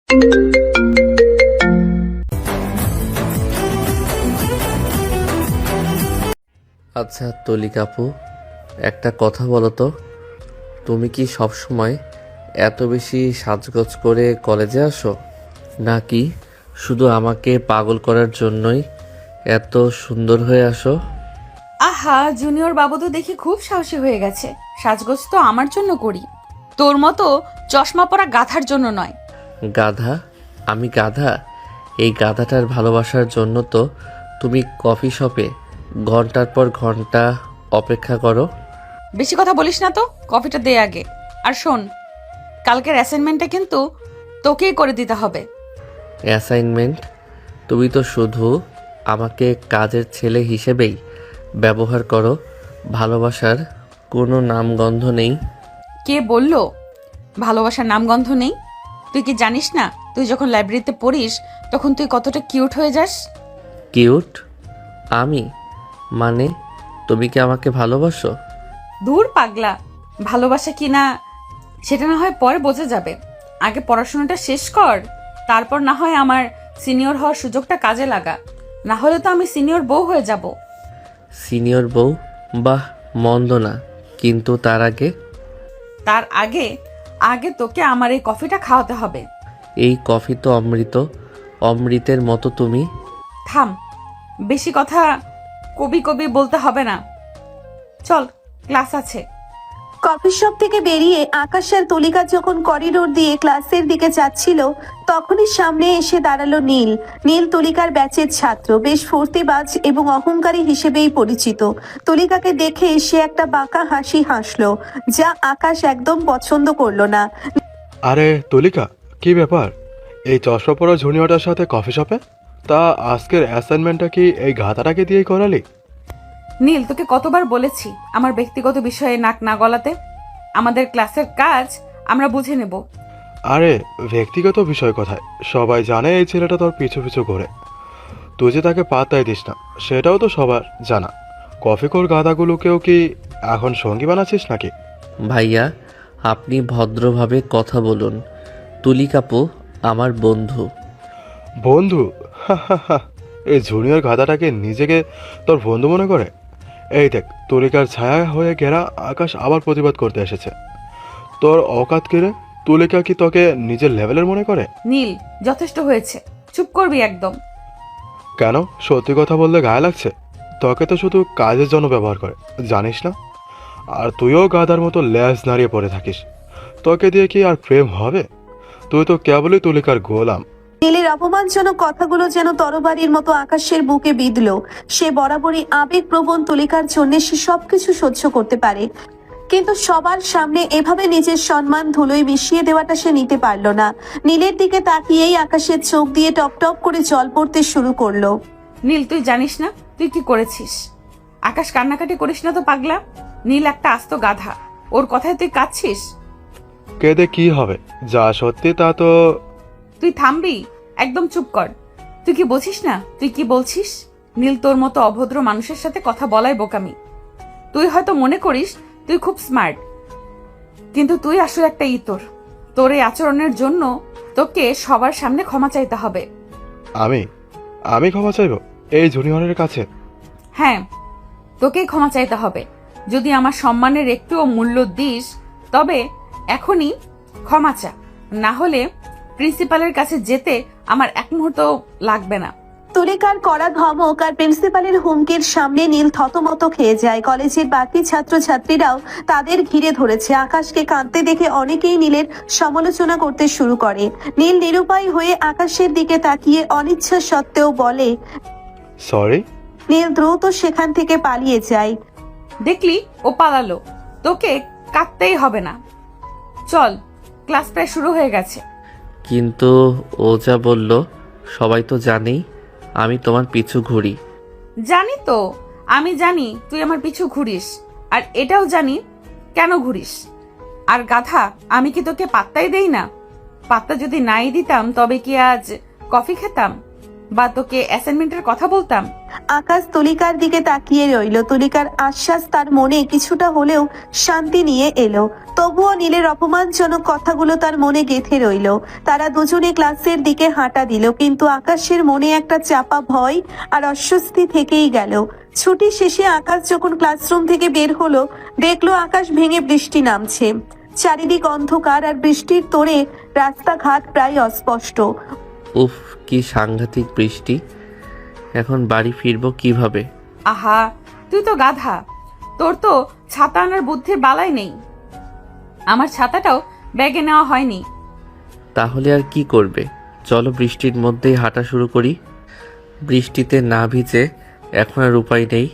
আচ্ছা তলিকা আপু, একটা কথা বলো তো, তুমি কি সব সময় এত বেশি সাজগোজ করে কলেজে আসো, নাকি শুধু আমাকে পাগল করার জন্যই এত সুন্দর হয়ে আসো? আহা, জুনিয়র বাবু তো দেখি খুব সাহসী হয়ে গেছে। সাজগোজ তো আমার জন্য করি, তোর মতো চশমা পরা গাধার জন্য নয়। গাধা? আমি গাধা? এই গাধাটার ভালোবাসার জন্য তো তুমি কফি শপে ঘন্টার পর ঘন্টা অপেক্ষা করো। বেশি কথা বলিস না তো, কফিটা দে আগে। আর শোন, কালকের অ্যাসাইনমেন্টটা কিন্তু তোকেই করে দিতে হবে। অ্যাসাইনমেন্ট? তুমি তো শুধু আমাকে কাজের ছেলে হিসেবেই ব্যবহার করো, ভালোবাসার কোনো নামগন্ধ নেই। কে বললো ভালোবাসার নামগন্ধ নেই? তুই কি জানিস না, তুই যখন লাইব্রেরিতে পড়িস তখন তুই কতটা কিউট হয়ে যাস। কিউট? আমি? মানে তুমি কি আমাকে ভালোবাসো? দূর পাগলা, ভালোবাসা কি না সেটা না হয় পরে বোঝা যাবে। আগে পড়াশোনাটা শেষ কর, তারপর না হয় আমার সিনিয়র হওয়ার সুযোগটা কাজে লাগা। না হলে তো আমি সিনিয়র বউ হয়ে যাব। সিনিয়র বউ? বাহ, মন্দ না, কিন্তু তার আগে আগে তোকে আমার এই কফিটা খাওয়াতে হবে। এই কফি তো অমৃত, অমৃতের মতো তুমি। থাম, বেশি কথা কবি কবি বলতে হবে না। চল, ক্লাস আছে। কফি শপ থেকে বেরিয়ে আকাশ আর তলিকা যখন করিডোর দিয়ে ক্লাসের দিকে যাচ্ছিল, তখনই সামনে এসে দাঁড়ালো নীল। নীল তলিকার ব্যাচের ছাত্র, বেশ ফুর্তিবাজ এবং অহংকারী হিসেবেই পরিচিত। তলিকাকে দেখে সে একটা বাঁকা হাসি হাসলো, যা আকাশ একদম পছন্দ করলো না। আরে তলিকা, কি ব্যাপার? এই চশমা পরা জুনিয়রটার সাথে কফি শপে? তা আজকের অ্যাসাইনমেন্টটা কি এই গাধাটাকে দিয়েই করালি? নীল, তোকে কতবার বলেছি আমার ব্যক্তিগত বিষয়ে নাক না গলাতে। আমাদের ক্লাসের কাজ আমরা বুঝে নেব। আরে ব্যক্তিগত বিষয় কোথায়? সবাই জানে এই ছেলেটা তোর পিছু পিছু ঘোরে। তুই যে তাকে পাত্তাই দিস না, সেটাও তো সবার জানা। কফিখোর গাধাগুলোকেও কি এখন সঙ্গী বানাচ্ছিস নাকি? ভাইয়া, আপনি ভদ্রভাবে কথা বলুন। তুলিকাপু আমার বন্ধু। বন্ধু? এই জুনিয়র গাধাটাকে নিজেকে তোর বন্ধু মনে করে? এই দেখ, তুলিকার ছায়া হয়ে ঘেরা আকাশ আবার প্রতিবাদ করতে এসেছে। তোর অকাত কেড়ে তুলিকা কি তোকে নিজের লেভেলের মনে করে? নীল, যথেষ্ট হয়েছে, চুপ করবি একদম। কেন, সত্যি কথা বললে গায়ে লাগছে? তোকে তো শুধু কাজের জন্য ব্যবহার করে, জানিস না? আর তুইও গাধার মতো ল্যাজ নাড়িয়ে পড়ে থাকিস। তোকে দিয়ে কি আর প্রেম হবে? তুই তো কেবলই তুলিকার গোলাম। নীলের অপমানজনক কথাগুলো যেন তরবারির মতো আকাশের বুকে বিঁধল। সে বরাবরই আবেগপ্রবণ তলিকার জন্য সে সবকিছু সহ্য করতে পারে, কিন্তু সবার সামনে এভাবে নিজের সম্মান ধুলোয় মিশিয়ে দেওয়াটা সে নিতে পারল না। নীলের দিকে তাকিয়েই আকাশের চোখ দিয়ে টপ টপ করে জল পড়তে শুরু করলো। নীল, তুই জানিস না তুই কি করেছিস? আকাশ, কান্নাকাটি করিস না তো পাগলা। নীল একটা আস্ত গাধা, ওর কথায় তুই কাঁদছিস। কেঁদে কি হবে? যা সত্যি তা তো। তুই থামবি? একদম চুপ কর। তুই কি বলছিস না তুই কি বলছিস? নীল, তোর মতো অভদ্র মানুষের সাথে কথা বলাই বোকামি। তুই হয়তো মনে করিস তুই খুব স্মার্ট, কিন্তু তুই আসলে একটা ইতর। তোর এই আচরণের জন্য তোকে সবার সামনে ক্ষমা চাইতে হবে। আমি আমি ক্ষমা চাইব এই জুনিয়রের কাছে? হ্যাঁ, তোকেই ক্ষমা চাইতে হবে। যদি আমার সম্মানের একটুও মূল্য দিস তবে এখনই ক্ষমা চা, না হলে প্রিন্সিপালের কাছে যেতে আমার এক মুহূর্ত লাগবে না। তলিকার কড়া ধমক আর প্রিন্সিপালের হুমকির সামনে নীল থতমত খেয়ে যায়। কলেজের বাকি ছাত্রছাত্রীরাও তাদের ঘিরে ধরেছে। আকাশকে কাঁদতে দেখে অনেকেই নীলের সমালোচনা করতে শুরু করে। নীল নিরুপায় হয়ে আকাশের দিকে তাকিয়ে অনিচ্ছা সত্ত্বেও বলে, সরি। নীল দ্রুত সেখান থেকে পালিয়ে যায়। দেখলি, ও পালালো। তোকে কাঁদতেই হবে না। চল, ক্লাস প্রায় শুরু হয়ে গেছে। কিন্তু ও যা বলল, সবাই তো জানেই আমি তোমার পিছু ঘুরি। জানি তো, আমি জানি তুই আমার পিছু ঘুরিস, আর এটাও জানি কেন ঘুরিস। আর গাধা, আমি কি তোকে পাত্তাই দেই না? পাত্তা যদি নাই দিতাম তবে কি আজ কফি খেতাম? বা তোকে অ্যাসাইনমেন্টের কথা বলতাম? আকাশ তুলিকার দিকে তাকিয়ে রইল। তুলিকার আশ্বাস তার মনে কিছুটা হলেও শান্তি নিয়ে এলো। তবুও নীলের অপমানজনক কথাগুলো তার মনে গেঁথে রইল। তারা দুজনে ক্লাসের দিকে হাঁটা দিল, কিন্তু আকাশের মনে একটা চাপা ভয় আর অস্বস্তি থেকেই গেল। ছুটি শেষে আকাশ যখন ক্লাসরুম থেকে বের হলো, দেখলো আকাশ ভেঙে বৃষ্টি নামছে। চারিদিক অন্ধকার আর বৃষ্টির তোড়ে রাস্তাঘাট প্রায় অস্পষ্ট। উফ, কি সাংঘাতিক বৃষ্টি! এখন বাড়ি ফিরবো কিভাবে? আহা, তুই তো গাধা, তোর তো ছাতা আনার বুদ্ধির বালাই নেই। আমার ছাতাটাও ব্যাগে নেওয়া হয়নি। তাহলে আর কি করবে? চলো বৃষ্টির মধ্যেই হাঁটা শুরু করি। বৃষ্টিতে না ভিজে এখন আর উপায় নেই।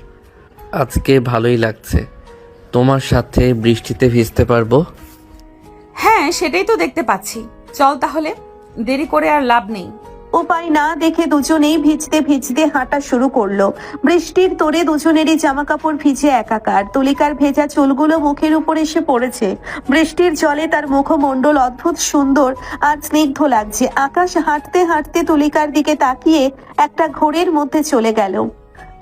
আজকে ভালোই লাগছে, তোমার সাথে বৃষ্টিতে ভিজতে পারবো। হ্যাঁ, সেটাই তো দেখতে পাচ্ছি। চল তাহলে, দেরি করে আর লাভ নেই। উপায় না দেখে দুজনেই ভিজতে ভিজতে হাঁটা শুরু করলো। বৃষ্টির তোড়ে দুজনেরই জামা কাপড় ভিজে একাকার। তুলিকার ভেজা চুলগুলো মুখের উপর এসে পড়েছে। বৃষ্টির জলে তার মুখমণ্ডল অদ্ভুত সুন্দর আর স্নিগ্ধ লাগছে। আকাশ হাঁটতে হাঁটতে তুলিকার দিকে তাকিয়ে একটা ঘোরের মধ্যে চলে গেল।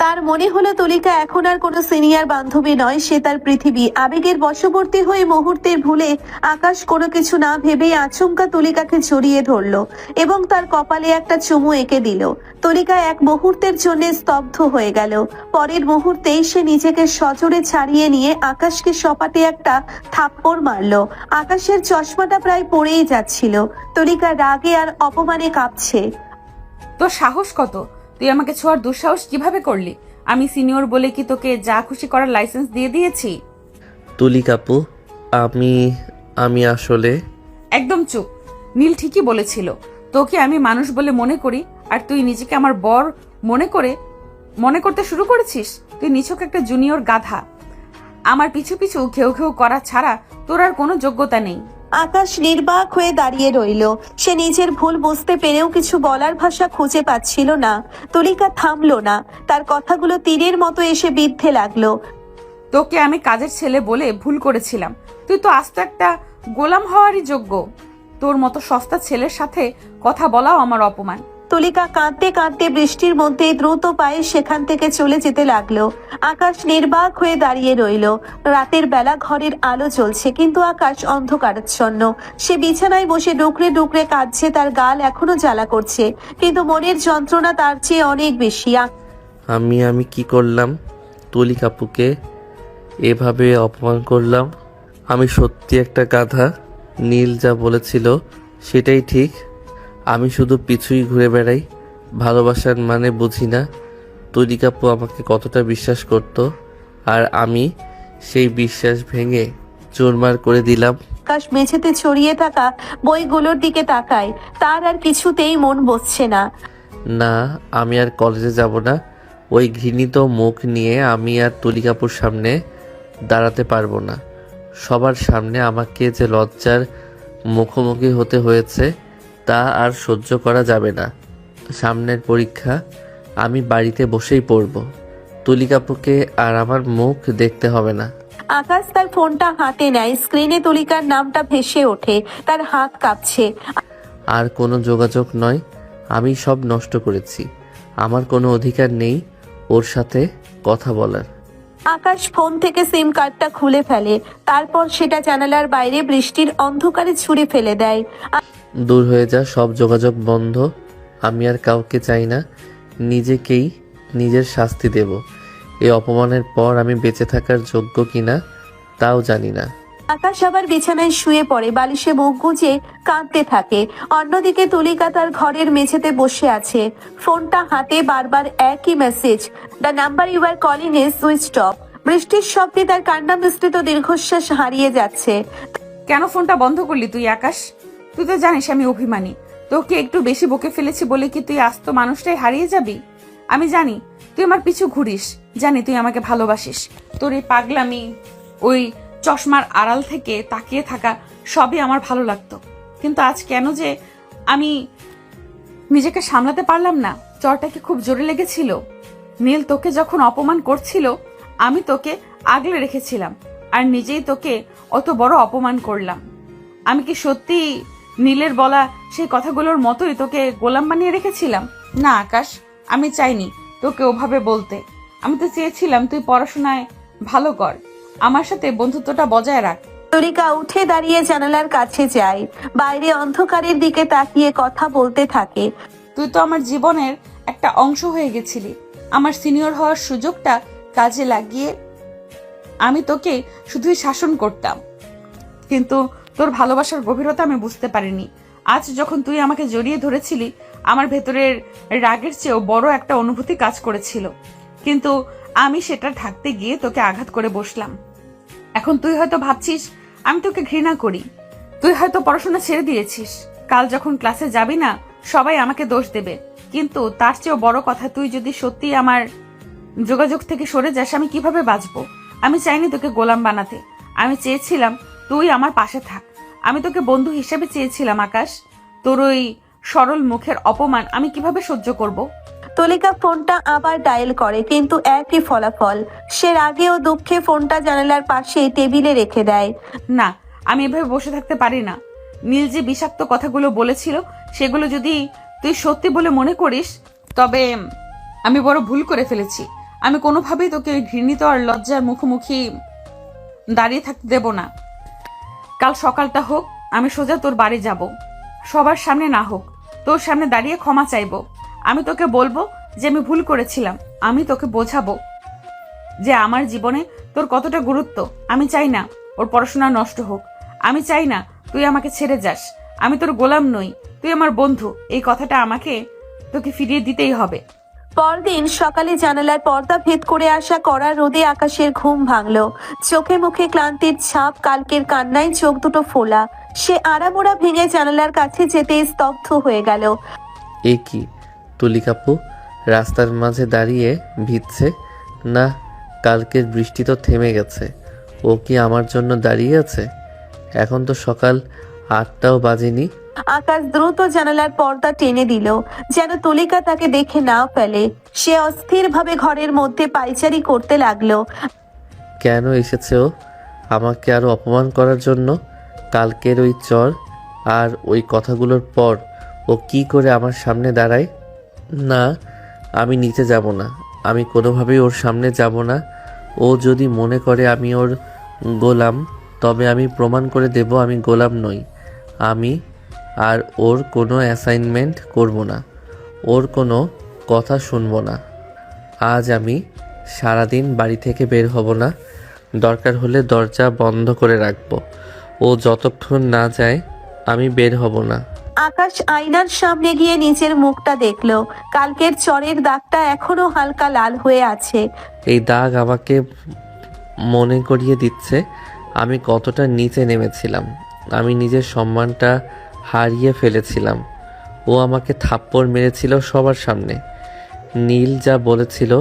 তার মনে হলো তুলিকা এখন আর কোনো সিনিয়র বান্ধবী নয়, সে তার পৃথিবী। আবেগের বশবর্তী হয়ে মুহূর্তের ভুলে আকাশ কোনো কিছু না ভেবেই আচমকা তুলিকাকে জড়িয়ে ধরলো এবং তার কপালে একটা চুমু এঁকে দিল। তুলিকা এক মুহূর্তের জন্য স্তব্ধ হয়ে গেল। পরের মুহূর্তেই সে নিজেকে সজোরে ছাড়িয়ে নিয়ে আকাশকে সপাটে একটা থাপ্পড় মারলো। আকাশের চশমাটা প্রায় পড়েই যাচ্ছিল। তুলিকা রাগে আর অপমানে কাঁপছে। তোর সাহস কত? তুই আমাকে ছোঁয়ার দুঃসাহস কিভাবে করলি? আমি সিনিয়র বলে কি তোকে যা খুশি করার লাইসেন্স দিয়ে দিয়েছি? তুলিকাপু, আমি আসলে... একদম চুপ। নীল ঠিকই বলেছিল, তোকে আমি মানুষ বলে মনে করি, আর তুই নিজেকে আমার বর মনে করতে শুরু করেছিস। তুই নিছক একটা জুনিয়র গাধা। আমার পিছু পিছু ঘেউ ঘেউ করা ছাড়া তোর আর কোনো যোগ্যতা নেই। আকাশ নির্বাক হয়ে দাঁড়িয়ে রইল। সে নিজের ভুল বুঝতে পেরেও কিছু বলার ভাষা খুঁজে পাচ্ছিল না। তুলিকা থামলো না। তার কথাগুলো তীরের মতো এসে বিদ্ধে লাগলো। তোকে আমি কাজের ছেলে বলে ভুল করেছিলাম। তুই তো আস্ত একটা গোলাম হওয়ারই যোগ্য। তোর মতো সস্তা ছেলের সাথে কথা বলাও আমার অপমান। তুলিকা কাঁদতে কাঁদতে বৃষ্টির মধ্যে দ্রুত পায়ে সেখান থেকে চলে যেতে লাগলো। আকাশ নির্বাক হয়ে দাঁড়িয়ে রইল। রাতের বেলা ঘরের আলো জ্বলছে, কিন্তু আকাশ অন্ধকারাচ্ছন্ন। সে বিছানায় বসে ডুকরে ডুকরে কাঁদছে। তার গাল এখনো জ্বালা করছে, কিন্তু মনের যন্ত্রণা তার চেয়ে অনেক বেশি। আমি কি করলাম? তুলিকাপুকে এভাবে অপমান করলাম। আমি সত্যি একটা গাধা। নীল যা বলেছিল সেটাই ঠিক। আমি শুধু পিছুই ঘুরে বেড়াই, ভালোবাসার মানে বুঝি না। তুলিকাপু আমাকে কতটা বিশ্বাস করত, আর আমি সেই বিশ্বাস ভেঙে চুরমার করে দিলাম। আকাশ মেঝেতে ছড়িয়ে থাকা বইগুলোর দিকে তাকায়। তার আর কিছুতেই মন বসছে না। না, আমি আর কলেজে যাব না। ওই ঘৃণিত মুখ নিয়ে আমি আর তুলিকাপুর সামনে দাঁড়াতে পারবো না। সবার সামনে আমাকে যে লজ্জার মুখোমুখি হতে হয়েছে তা আর সহ্য করা যাবে না। সামনের পরীক্ষা আমি বাড়িতে বসেই পড়ব। তুলিকাপুকে আর আমার মুখ দেখতে হবে না। আকাশ তার ফোনটা হাতে নেয়। স্ক্রিনে তুলিকার নামটা ভেসে ওঠে। তার হাত কাঁপছে। আর কোনো যোগাযোগ নয়। আমি সব নষ্ট করেছি। আমার কোনো অধিকার নেই ওর সাথে কথা বলার। আকাশ ফোন থেকে সিম কার্ডটা খুলে ফেলে। তারপর সেটা জানালার বাইরে বৃষ্টির অন্ধকারে ছুঁড়ে ফেলে দেয়। দূর হয়ে যা, সব যোগাযোগ বন্ধ। আমি আর কাউকে চাই না। নিজেকেই নিজের শাস্তি দেব। এই অপমানের পর আমি বেঁচে থাকার যোগ্য কিনা তাও জানি না। আকাশ আবার বিছানায় শুয়ে পড়ে, বালিশে মুখ গুজে কাঁদতে থাকে। অন্যদিকে তুলিকা তার ঘরের মেঝেতে বসে আছে, ফোনটা হাতে। বারবার একই message, the number you are calling is switched off. বৃষ্টির শব্দে তার কান্না মিশ্রিত দীর্ঘশ্বাস হারিয়ে যাচ্ছে। কেন ফোনটা বন্ধ করলি তুই আকাশ? তুই তো জানিস আমি অভিমানী। তোকে একটু বেশি বকে ফেলেছি বলে কি তুই আস্ত মানুষটাই হারিয়ে যাবি? আমি জানি তুই আমার পিছু ঘুরিস, জানি তুই আমাকে ভালোবাসিস। তোর এই পাগলামি, ওই চশমার আড়াল থেকে তাকিয়ে থাকা সবই আমার ভালো লাগতো। কিন্তু আজ কেন যে আমি নিজেকে সামলাতে পারলাম না। জ্বরটা কি খুব জোরে লেগেছিল? নীল তোকে যখন অপমান করছিল আমি তোকে আগলে রেখেছিলাম, আর নিজেই তোকে অত বড় অপমান করলাম। আমি কি সত্যি নীলের বলা সেই কথাগুলোর মতোই তোকে গোলাম বানিয়ে রেখেছিলাম? না আকাশ, আমি চাইনি তোকে ওভাবে বলতে। আমি তো চেয়েছিলাম তুই পড়াশোনায় ভালো কর, আমার সাথে বন্ধুত্বটা বজায় রাখ। তুলিকা উঠে দাঁড়িয়ে জানালার কাছে যায়, বাইরে অন্ধকারের দিকে তাকিয়ে কথা বলতে থাকে। তুই তো আমার জীবনের একটা অংশ হয়ে গেছিলি। আমার সিনিয়র হওয়ার সুযোগটা কাজে লাগিয়ে আমি তোকে শুধুই শাসন করতাম, কিন্তু তোর ভালোবাসার গভীরতা আমি বুঝতে পারিনি। আজ যখন তুই আমাকে জড়িয়ে ধরেছিলি, আমার ভেতরের রাগের চেয়েও বড় একটা অনুভূতি কাজ করেছিল, কিন্তু আমি সেটা ঢাকতে গিয়ে তোকে আঘাত করে বসলাম। এখন তুই হয়তো ভাবছিস আমি তোকে ঘৃণা করি, তুই হয়তো পড়াশোনা ছেড়ে দিয়েছিস। কাল যখন ক্লাসে যাবি না, সবাই আমাকে দোষ দেবে, কিন্তু তার চেয়েও বড় কথা, তুই যদি সত্যি আমার যোগাযোগ থেকে সরে যাস, আমি কিভাবে বাঁচবো? আমি চাইনি তোকে গোলাম বানাতে, আমি চেয়েছিলাম তুই আমার পাশে থাক। আমি তোকে বন্ধু হিসেবে চেয়েছিলাম আকাশ। তোর ওই সরল মুখের অপমান আমি কিভাবে সহ্য করব? তুলিকা ফোনটা আবার ডায়াল করে, কিন্তু একই ফলাফল। সে রাগে ও দুঃখে ফোনটা জানালার পাশে টেবিলে রেখে দেয়। না, আমি এভাবে বসে থাকতে পারি না। নীল যে বিষাক্ত কথাগুলো বলেছিল, সেগুলো যদি তুই সত্যি বলে মনে করিস, তবে আমি বড় ভুল করে ফেলেছি। আমি কোনোভাবেই তোকে ওই ঘৃণিত আর লজ্জার মুখোমুখি দাঁড়িয়ে থাকতে দেব না। কাল সকালটা হোক, আমি সোজা তোর বাড়ি যাব। সবার সামনে না হোক, তোর সামনে দাঁড়িয়ে ক্ষমা চাইবো। আমি তোকে বলবো যে আমি ভুল করেছিলাম। আমি তোকে বোঝাবো যে আমার জীবনে তোর কতটা গুরুত্ব। আমি চাই না ওর পড়াশোনা নষ্ট হোক। আমি চাই না তুই আমাকে ছেড়ে যাস। আমি তোর গোলাম নই, তুই আমার বন্ধু। এই কথাটা আমাকে তোকে ফিরিয়ে দিতেই হবে। পরদিন সকালে জানালার পর্দা ভেদ করে আসা কড়া রোদে আকাশের ঘুম ভাঙলো। চোখে মুখে ক্লান্তির ছাপ, কালকের কান্নায় চোখ দুটো ফোলা। সে আড়ামোড়া ভেঙে জানালার কাছে যেতে স্তব্ধ হয়ে গেল। এ কি, তুলিকাপু রাস্তার মাঝে দাঁড়িয়ে ভিজছে না? কালকের বৃষ্টি তো থেমে গেছে। ও কি আমার জন্য দাঁড়িয়ে আছে? এখন তো সকাল 8টাও বাজেনি। আকাশ দ্রুত জানালার পর্দা টেনে দিল, যেন তুলিকা তাকে দেখে না ফেলে। সে অস্থিরভাবে ঘরের মধ্যে পায়চারি করতে লাগলো। কেন এসেছে ও? আমাকে আরো অপমান করার জন্য? কালকের ওই চর আর ওই কথাগুলোর পর ও কি করে আমার সামনে দাঁড়ায়? না, আমি নিচে যাব না। আমি কোনোভাবেই ওর সামনে যাব না। ও যদি মনে করে আমি ওর গোলাম, তবে আমি প্রমাণ করে দেব আমি গোলাম নই। আমি আর ওর কোনো অ্যাসাইনমেন্ট করব না, ওর কোনো কথা শুনবো না। আজ আমি সারাদিন বাড়ি থেকে বের হব না। দরকার হলে দরজা বন্ধ করে রাখবো। ও যতক্ষণ না যায় আমি বের হব না। আকাশ আয়নার সামনে গিয়ে নিজের মুখটা দেখলো। কালকের চরের দাগটা এখনো হালকা লাল হয়ে আছে। এই দাগ আমাকে মনে করিয়ে দিচ্ছে আমি কতটা নিচে নেমেছিলাম। আমি নিজের সম্মানটা হারিয়ে ফেলেছিলাম। ও আমাকে থাপ্পড় মেরেছিল সবার সামনে। নীল যা বলেছিল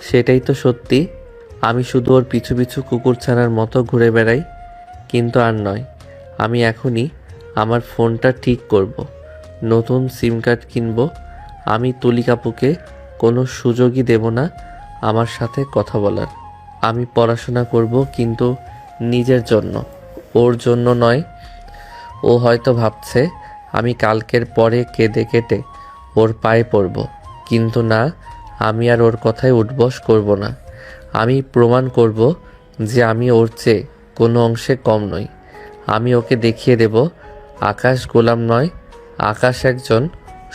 সেটাই তো সত্যি। আমি শুধু ওর পিছু পিছু কুকুরছানার মতো ঘুরে বেড়াই। কিন্তু আর নয়, আমি এখনই আমার ফোনটা ঠিক করব, নতুন সিম কার্ড কিনব। আমি তুলিকাপুকে কোনো সুযোগই দেব না আমার সাথে কথা বলার। আমি পড়াশোনা করব, কিন্তু নিজের জন্য, ওর জন্য নয়। ও হয়তো ভাবছে আমি কালকের পরে কেঁদে কেটে ওর পায়ে পড়ব, কিন্তু না, আমি আর ওর কথায় উঠবস করব না। আমি প্রমাণ করব যে আমি ওর চেয়ে কোনো অংশে কম নই। আমি ওকে দেখিয়ে দেব আকাশ গোলাম নয়, আকাশ একজন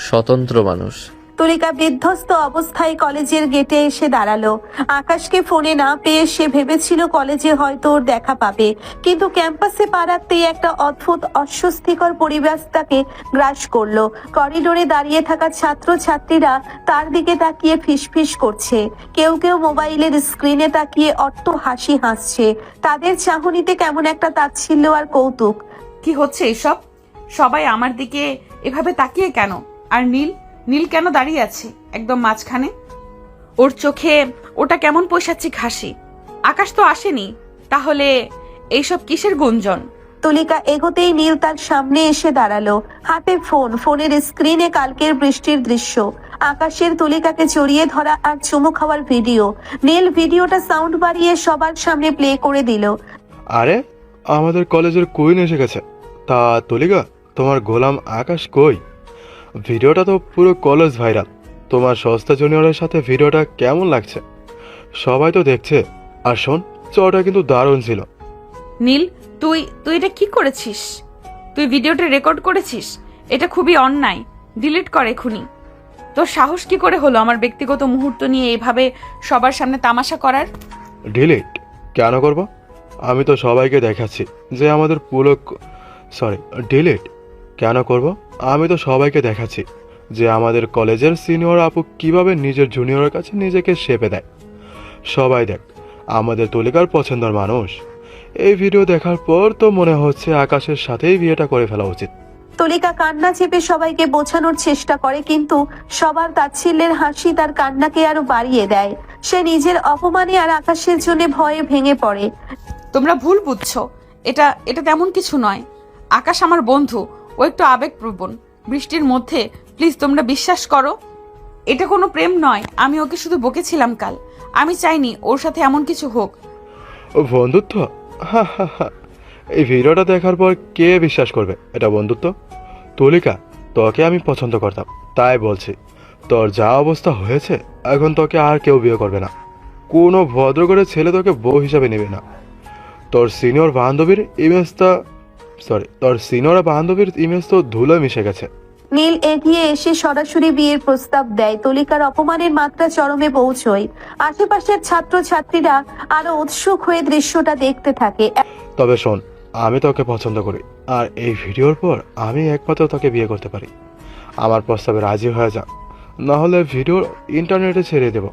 স্বতন্ত্র মানুষ। তুলিকা বিধ্বস্ত অবস্থায় কলেজের গেটে এসে দাঁড়ালো। আকাশকে ফোনে না পেয়ে সে ভেবেছিল কলেজে হয়তো ওর দেখা পাবে, কিন্তু ক্যাম্পাসে পা রাখতেই একটা অদ্ভুত অস্বস্তিকর পরিবেশ তাকে গ্রাস করলো। করিডোরে দাঁড়িয়ে থাকা ছাত্র ছাত্রীরা তার দিকে তাকিয়ে ফিসফিস করছে। কেউ কেউ মোবাইলের স্ক্রিনে তাকিয়ে অট্ট হাসি হাসছে। তাদের চাহনিতে কেমন একটা তাচ্ছিল্য আর কৌতুক। কি হচ্ছে এসব? সবাই আমার দিকে এভাবে তাকিয়ে কেন? আর নীল নীল কেন দাঁড়িয়ে আছে একদম মাঝখানে? ওর চোখে ওটা কেমন পৈশাচিক হাসি। আকাশ তো আসেনি, তাহলে এইসব কিসের গুঞ্জন? তুলিকা এগোতেই নীল তার সামনে এসে দাঁড়ালো, হাতে ফোন। ফোনের স্ক্রিনে কালকের বৃষ্টির দৃশ্য, আকাশের তুলিকাকে জড়িয়ে ধরা আর চুমু খাওয়ার ভিডিও। নীল ভিডিওটা সাউন্ড বাড়িয়ে সবার সামনে প্লে করে দিল। আরে, আমাদের কলেজের কুইন এসে গেছে। তা তুলিকা, তোমার গোলাম আকাশ কই? ভিডিওটা তো পুরো কলেজ ভাইরাল। তোমার সস্তা জুনিয়রের সাথে ভিডিওটা কেমন লাগছে? সবাই তো দেখছে। আর শোন, চটা কিন্তু দারুণ ছিল। নীল, তুই তুই এটা কি করেছিস? তুই ভিডিওটা রেকর্ড করেছিস? এটা খুবই অন্যায়। ডিলিট কর এখুনি। তোর সাহস কি করে হলো আমার ব্যক্তিগত মুহূর্ত নিয়ে এভাবে সবার সামনে তামাশা করার? ডিলিট কেন করব? আমি তো সবাইকে দেখাচ্ছি যে আমাদের ডিলিট কেন করব? আমি তো সবাইকে দেখাচ্ছি যে আমাদের কলেজের সিনিয়র আপু কিভাবে নিজের জুনিয়রের কাছে নিজেকে শেপে দেয়। সবাই দেখ, আমাদের তুলিকার পছন্দের মানুষ। এই ভিডিও দেখার পর তো মনে হচ্ছে আকাশের সাথেই বিয়েটা করে ফেলা উচিত। তুলিকা কান্না চেপে সবাইকে বোঝানোর চেষ্টা করে, কিন্তু সবার তাচ্ছিল্যের হাসি তার কান্নাকে আরো বাড়িয়ে দেয়। সে নিজের অপমানে আর আকাশের জন্য ভয়ে ভেঙে পড়ে। তোমরা ভুল বুঝছো। এটা এটা তেমন কিছু নয়। আকাশ আমার বন্ধু, ও একটু আবেগপ্রবণ। বৃষ্টির মধ্যে প্লিজ তোমরা বিশ্বাস করো, এটা কোনো প্রেম নয়। আমি ওকে শুধু বকেছিলাম কাল। আমি চাইনি ওর সাথে এমন কিছু হোক। ও বন্ধুত্ব? হা হা হা। এই ভিডিওটা দেখার পর কে বিশ্বাস করবে এটা বন্ধুত্ব? তুলিকা, তোকে আমি পছন্দ করতাম, তাই বলছি। তোর যা অবস্থা হয়েছে, এখন তোকে আর কেউ বিয়ে করবে না। কোনো ভদ্র করে ছেলে তোকে বউ হিসাবে নেবে না। তোর সিনিয়র বান্ধবীর ইমেজ তো ধুলো মিশে গেছে। নীল এগিয়ে এসে সরাসরি বিয়ের প্রস্তাব দেয়। তুলিকার অপমানের মাত্রা চরমে পৌঁছয়। আশেপাশের ছাত্রছাত্রীরা আরো উৎসুক হয়ে দৃশ্যটা দেখতে থাকে। তবে শোন, আমি তোকে পছন্দ করি, আর এই ভিডিওর পর আমি একমাত্র তোকে বিয়ে করতে পারি। আমার প্রস্তাবে রাজি হয়ে যা, নাহলে ভিডিও ইন্টারনেটে ছেড়ে দেব।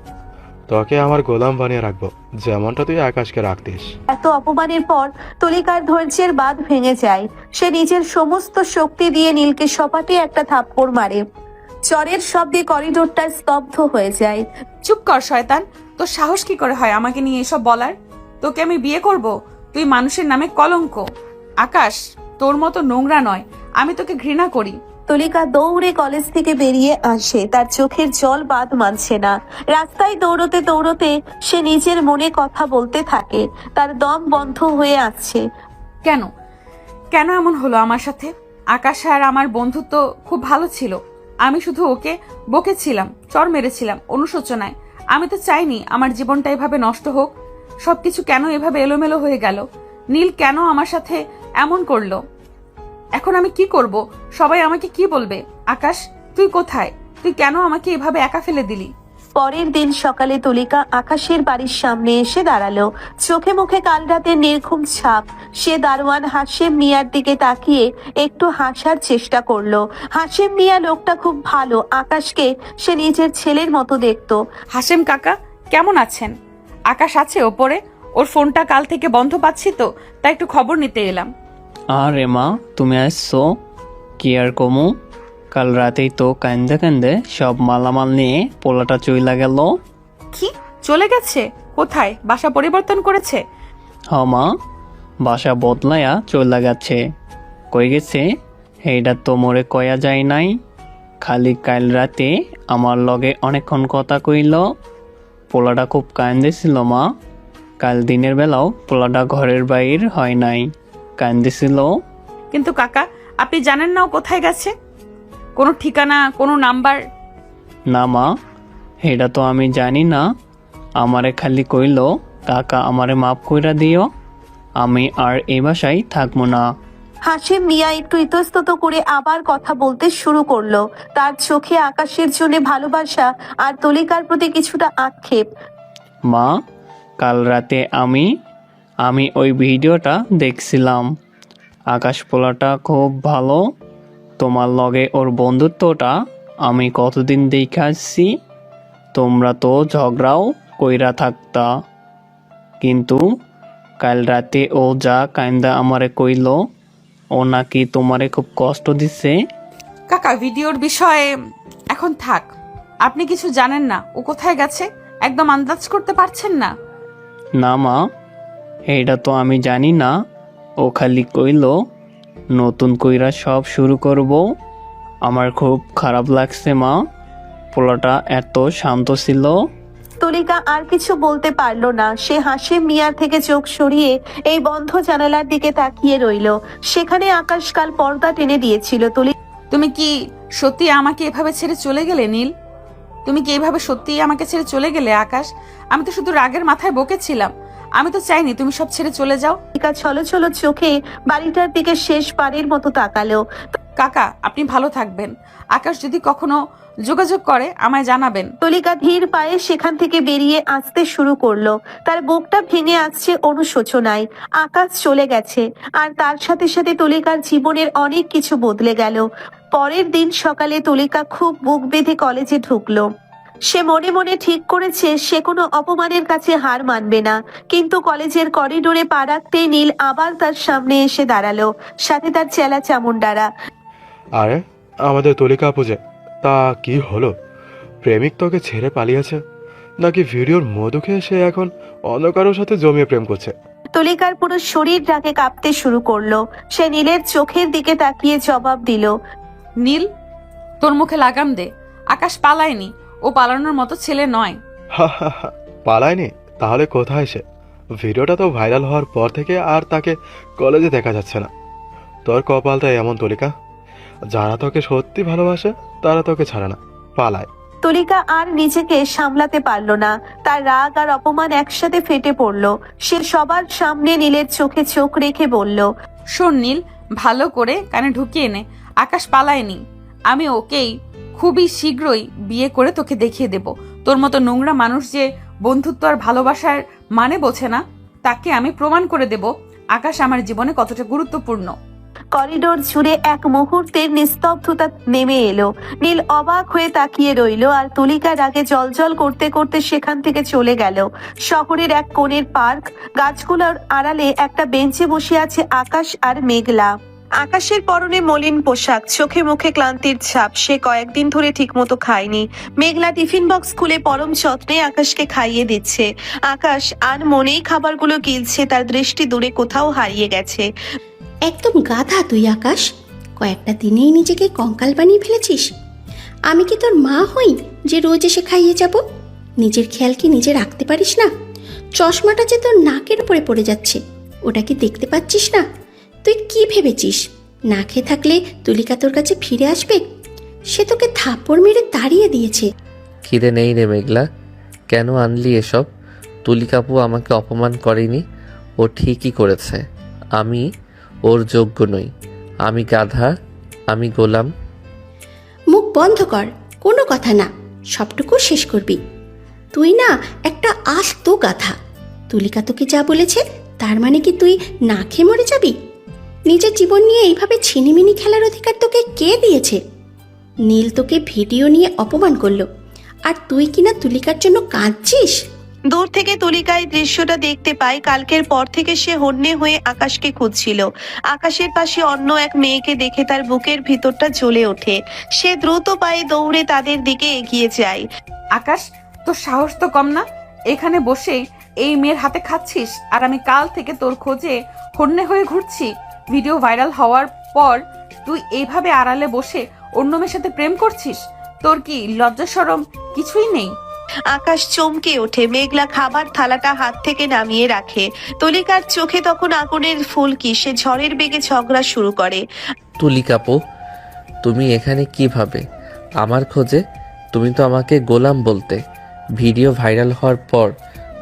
তোকে আমার গোলাম বানিয়ে রাখবো, যেমনটা তুই আকাশকে রাখতিস। এত অপমানের পর তুলিকার ধৈর্যের বাঁধ ভেঙে যায়। সে নিজের সমস্ত শক্তি দিয়ে নীলকে সপাটে একটা থাপ্পড় মারে। চরের শব্দে করিডোরটা স্তব্ধ হয়ে যায়। চুপ কর শয়তান। তোর সাহস কি করে হয় আমাকে নিয়ে এসব বলার? তোকে আমি বিয়ে করব? তুই মানুষের নামে কলঙ্ক। আকাশ তোর মতো নোংরা নয়। আমি তোকে ঘৃণা করি। তুলিকা দৌড়ে কলেজ থেকে বেরিয়ে আসে। তার চোখের জল বাদ মানছে না। রাস্তায় দৌড়তে দৌড়তে সে নিজের মনে কথা বলতে থাকে। তার দম বন্ধ হয়ে আসছে। কেন কেন এমন হলো আমার সাথে? আকাশ আর আমার বন্ধুত্ব খুব ভালো ছিল। আমি শুধু ওকে বকেছিলাম, চর মেরেছিলাম অনুশোচনায়। আমি তো চাইনি আমার জীবনটা এভাবে নষ্ট হোক। সবকিছু কেন এভাবে এলোমেলো হয়ে গেল? নীল কেন আমার সাথে এমন করলো? এখন আমি কি করব? সবাই আমাকে কি বলবে? আকাশ তুই কোথায়? তুই কেন আমাকে এভাবে একা ফেলে দিলি? পরের দিন সকালে তুলিকা আকাশের বাড়ির সামনে এসে দাঁড়ালো। চোখে মুখে কাল রাতের নির্ঘুম ছাপ। সে দারোয়ান হাশেম মিয়ার দিকে তাকিয়ে একটু হাসার চেষ্টা করলো। হাশেম মিয়া লোকটা খুব ভালো। আকাশকে সে নিজের ছেলের মতো দেখতো। হাশেম কাকা কেমন আছেন? আকাশ আছে ওপরে? ওর ফোনটা কাল থেকে বন্ধ পাচ্ছি তো, তাই একটু খবর নিতে এলাম। আরে মা, তুমি আসছো? কি আর কমু, কাল রাতেই তো কান্দে কান্দে সব মালামাল নিয়ে পোলাটা চইলা গেল। কি চলে গেছে? কোথায়? বাসা পরিবর্তন করেছে? হ মা, বাসা বদলায়া চইলা গেছে। কই গেছে এইটা তো মোরে কয়া যায় নাই। খালি কাল রাতে আমার লগে অনেকক্ষণ কথা কইল। পোলাটা খুব কান্দেছিল মা। কাল দিনের বেলাও পোলাটা ঘরের বাইর হয় নাই, কান্দেছিল। কিন্তু কাকা আপনি জানেন না ও কোথায় গেছে? কোনো ঠিকানা, কোনো নাম্বার? না মা, এটা তো আমি জানি না। আমারে খালি কইল কাকা আমারে মাফ কইরা দিও, আমি আর এই বাসায় থাকবো না। হাশেম মিয়া একটু ইতস্তত করে আবার কথা বলতে শুরু করলো। তার চোখে আকাশের জন্য ভালোবাসা আর তুলিকার প্রতি কিছুটা আক্ষেপ। মা, কাল রাতে আমি ওই ভিডিওটা দেখছিলাম। আকাশ পোলাটা খুব ভালো। তোমার লগে ওর বন্ধুত্বটা আমি কতদিন দেখে আসছি। তোমরা তো ঝগড়াও কইরা থাকতা, কিন্তু কাল রাতে ও যা কান্দা আমারে কইল, ও নাকি তোমারে খুব কষ্ট দিছে। কাকা ভিডিওর বিষয়ে এখন থাক। আপনি কিছু জানেন না ও কোথায় গেছে? একদম আন্দাজ করতে পারছেন না? না মা, এইটা তো আমি জানি না। ও খালি কইল নতুন কইরা সব শুরু করব। আমার খুব খারাপ লাগছে মা, পোলাটা এত শান্ত ছিল। তুলিকা আর কিছু বলতে পারলো না। সে হাশেম মিয়ার থেকে চোখ সরিয়ে এই বন্ধ জানালার দিকে তাকিয়ে রইল। সেখানে আকাশ কাল পর্দা টেনে দিয়েছিল। তুমি কি সত্যি আমাকে এভাবে ছেড়ে চলে গেলে নীল? তুমি কি এইভাবে সত্যিই আমাকে ছেড়ে চলে গেলে আকাশ? আমি তো শুধু রাগের মাথায় বকেছিলাম। আমি তো চাইনি তুমি সব ছেড়ে চলে যাও। তুলিকা ছলো ছলো চোখে বাড়িটার দিকে শেষবারের মতো তাকালো। কাকা, আপনি ভালো থাকবেন। আকাশ যদি কখনো যোগাযোগ করে আমায় জানাবেন। তুলিকা ধীর পায়ে সেখান থেকে বেরিয়ে আসতে শুরু করলো। তার বুকটা ভেঙে আসছে অনুশোচনায়। আকাশ চলে গেছে, আর তার সাথে সাথে তুলিকার জীবনের অনেক কিছু বদলে গেল। পরের দিন সকালে তুলিকা খুব বুক বেঁধে কলেজে ঢুকলো। সে মনে মনে ঠিক করেছে সে কোনো অপমানের কাছে হার মানবে না। কিন্তু কলেজের করিডোরে পা রাখতেই নীল আবার তার সামনে এসে দাঁড়ালো, সাথে তার চেলা চামুন্ডারা। আরে আমাদের তুলিকা আপু যে, তা কি হলো? প্রেমিক তোকে ছেড়ে পালিয়েছে, নাকি ভিডিওর মধু খেয়ে সে এখন অন্য কারোর সাথে জমিয়ে প্রেম করছে? তুলিকার পুরো শরীর ডাকে কাঁপতে শুরু করলো। সে নীলের চোখের দিকে তাকিয়ে জবাব দিল, নীল, তোর মুখে লাগাম দে। আকাশ পালায়নি, ও পালানোর মতো ছেলে নয়। হা হা হা, পালায়নি? তাহলে কোথায় সে? ভিডিওটা তো ভাইরাল হওয়ার পর থেকে আর তাকে কলেজে দেখা যাচ্ছে না। তোর কপালটা এমন তুলিকা, যারা তোকে সত্যি ভালোবাসে তারা তোকে ছাড়ে না, পালায়। তুলিকা আর নিজেকে সামলাতে পারল না। তার রাগ আর অপমান একসাথে ফেটে পড়ল। সে সবার সামনে নীলের চোখে চোখ রেখে বলল, শোন নীল, ভালো করে কানে ঢুকিয়ে নে। আকাশ পালায়নি। আমি ওকেই খুবই শীঘ্রই বিয়ে করে তোকে দেখিয়ে দেব। তোর মতো নোংরা মানুষ যে বন্ধুত্ব আর ভালোবাসার মানে বোঝে না, তাকে আমি প্রমাণ করে দেব আকাশ আমার জীবনে কতটা গুরুত্বপূর্ণ। করিডোর জুড়ে এক মুহূর্তের নিস্তব্ধতা নেমে এলো। নীল অবাক হয়ে তাকিয়ে রইল, আর তুলিকা রাগে জলজল করতে করতে সেখান থেকে চলে গেল। শহরের এক কোণের পার্ক, গাছগুলোর আড়ালে একটা বেঞ্চে বসে আছে আকাশ আর মেঘলা। আকাশের পরনে মলিন পোশাক, চোখে মুখে ক্লান্তির ছাপ। সে কয়েকদিন ধরে ঠিকমতো খায়নি। মেঘলা টিফিন বক্স খুলে পরম যত্নে আকাশকে খাইয়ে দিচ্ছে। আকাশ আর মনেই খাবারগুলো গিলছে, তার দৃষ্টি দূরে কোথাও হারিয়ে গেছে। একদম গাধা তুই আকাশ, কয়েকটা দিনেই নিজেকে কঙ্কাল বানিয়ে ফেলেছিস। আমি কি তোর মা হই যে রোজ এসে খাইয়ে যাব? নিজের খেয়াল কি নিজে রাখতে পারিস না? চশমাটা যে তোর নাকের উপরে পড়ে যাচ্ছে, ওটা কি দেখতে পাচ্ছিস না? তুই কি ভেবেছিস না খেয়ে থাকলে তুলিকা তোর কাছে ফিরে আসবে? সে তোকে থাপ্পড় মেরে তাড়িয়ে দিয়েছে। খিদে নেই রে মেঘলা, কেন আনলি এসব? তুলিকাপু আমাকে অপমান করেনি, ও ঠিকই করেছে। আমি ওর যোগ্য নই। আমি গাধা, আমি গোলাম। মুখ বন্ধ কর, কোনো কথা না, সবটুকু শেষ করবি। তুই না একটা আস্ত গাধা। তুলিকা তোকে যা বলেছে তার মানে কি তুই না খেয়ে মরে যাবি? নিজের জীবন নিয়ে এইভাবে ছিনিমিনি খেলার অধিকার তোকে কে দিয়েছে? নীল তোকে ভিডিও নিয়ে অপমান করলো, আর তুই কিনা তুলিকার জন্য কাঁদছিস? দূর থেকে তুলিকা এই দৃশ্যটা দেখতে পায়। কালকের পর থেকে সে হন্যে হয়ে আকাশকে খুঁজছিল। আকাশের পাশে অন্য এক মেয়েকে দেখে তার বুকের ভিতরটা জ্বলে ওঠে। সে দ্রুত পায়ে দৌড়ে তাদের দিকে এগিয়ে যায়। আকাশ, তোর সাহস তো কম না? এখানে বসে এই মেয়ের হাতে খাচ্ছিস, আর আমি কাল থেকে তোর খোঁজে হন্যে হয়ে ঘুরছি। ভিডিও ভাইরাল হওয়ার পর তুই এইভাবে আড়ালে বসে অন্য মেয়ের সাথে প্রেম করছিস? তোর কি লজ্জা শরম কিছুই নেই? আকাশ চমকে ওঠে। মেঘলা খাবার থালাটা হাত থেকে নামিয়ে রাখে। তুলিকার চোখে তখন আগুনের ফুলকি। সে ঝড়ের বেগে ঝগড়া শুরু করে। তুলিকাপু, তুমি এখানে কিভাবে? আমার খোঁজে? তুমি তো আমাকে গোলাম বলতে। ভিডিও ভাইরাল হওয়ার পর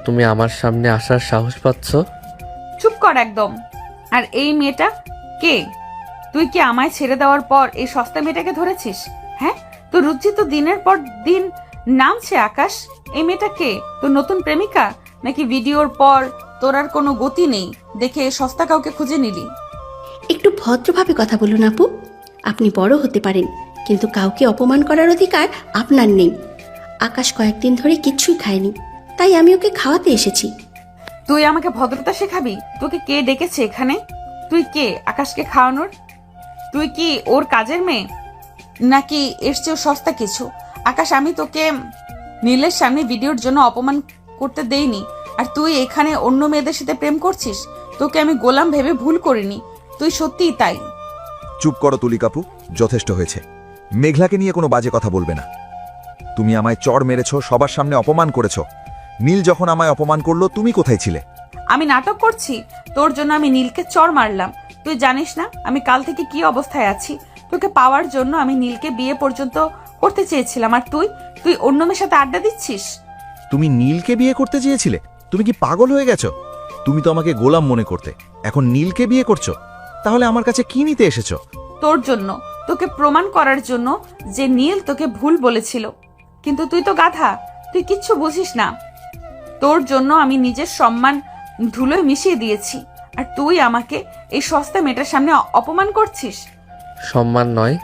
তুমি আমার সামনে আসার সাহস পাচ্ছ? চুপ কর একদম। আর এই মেয়েটা কে? তুই কি আমায় ছেড়ে দেওয়ার পর এই সস্তা মেয়েটাকে ধরেছিস? হ্যাঁ, তোর রুচি তো দিনের পর দিন নামছে। আকাশ, এই মেয়েটা কে? তোর নতুন প্রেমিকা, নাকি ভিডিওর পর তোর আর কোনো গতি নেই দেখে সস্তা কাউকে খুঁজে নিলি? একটু ভদ্রভাবে কথা বলুন আপু। আপনি বড় হতে পারেন, কিন্তু কাউকে অপমান করার অধিকার আপনার নেই। আকাশ কয়েকদিন ধরে কিচ্ছুই খায়নি, তাই আমি ওকে খাওয়াতে এসেছি। তুই আমাকে ভদ্রতা শেখাবি? তোকে কে ডেকেছে এখানে? তুই কে আকাশকে খাওয়ানোর? তুই কি ওর কাজের মেয়ে, নাকি এর চেয়েও সস্তা কিছু? আকাশ, আমি তোকে নীলের সামনে ভিডিওর জন্য অপমান করতে দেইনি, আর তুই এখানে অন্য মেয়েদের সাথে প্রেম করছিস। তোকে আমি গোলাম ভেবে ভুল করিনি, তুই সত্যিই তাই। চুপ করো তুলিকাপু, যথেষ্ট হয়েছে। মেঘলাকে নিয়ে কোনো বাজে কথা বলবে না। তুমি আমায় চড় মেরেছ, সবার সামনে অপমান করেছ। নীল যখন আমায় অপমান করলো, তুমি কোথায় ছিলে? আমি নাটক করছি? তোর জন্য আমি নীলকে চড় মারলাম। তুই জানিস না আমি কাল থেকে কি অবস্থায় আছি? তোকে পাওয়ার জন্য আমি নীলকে বিয়ে পর্যন্ত করতে চেয়েছিলাম, আর তুই তুই অন্য মেয়ের সাথে আড্ডা দিচ্ছিস। তুমি নীলকে বিয়ে করতে চেয়েছিলে? তুমি কি পাগল হয়ে গেছো? তুমি তো আমাকে গোলাম মনে করতে, এখন নীলকে বিয়ে করছো? তাহলে আমার কাছে কি নিতে এসেছো? তোর জন্য, তোকে প্রমাণ করার জন্য যে নীল তোকে ভুল বলেছিল। কিন্তু তুই তো গাধা, তুই কিচ্ছু বুঝিস না। তোর জন্য আমি নিজের সম্মান ধুলোয় মিশিয়ে দিয়েছি, আর তুই আমাকে এই সস্তা মেয়েটার সামনে অপমান করছিস। সম্মান নয়,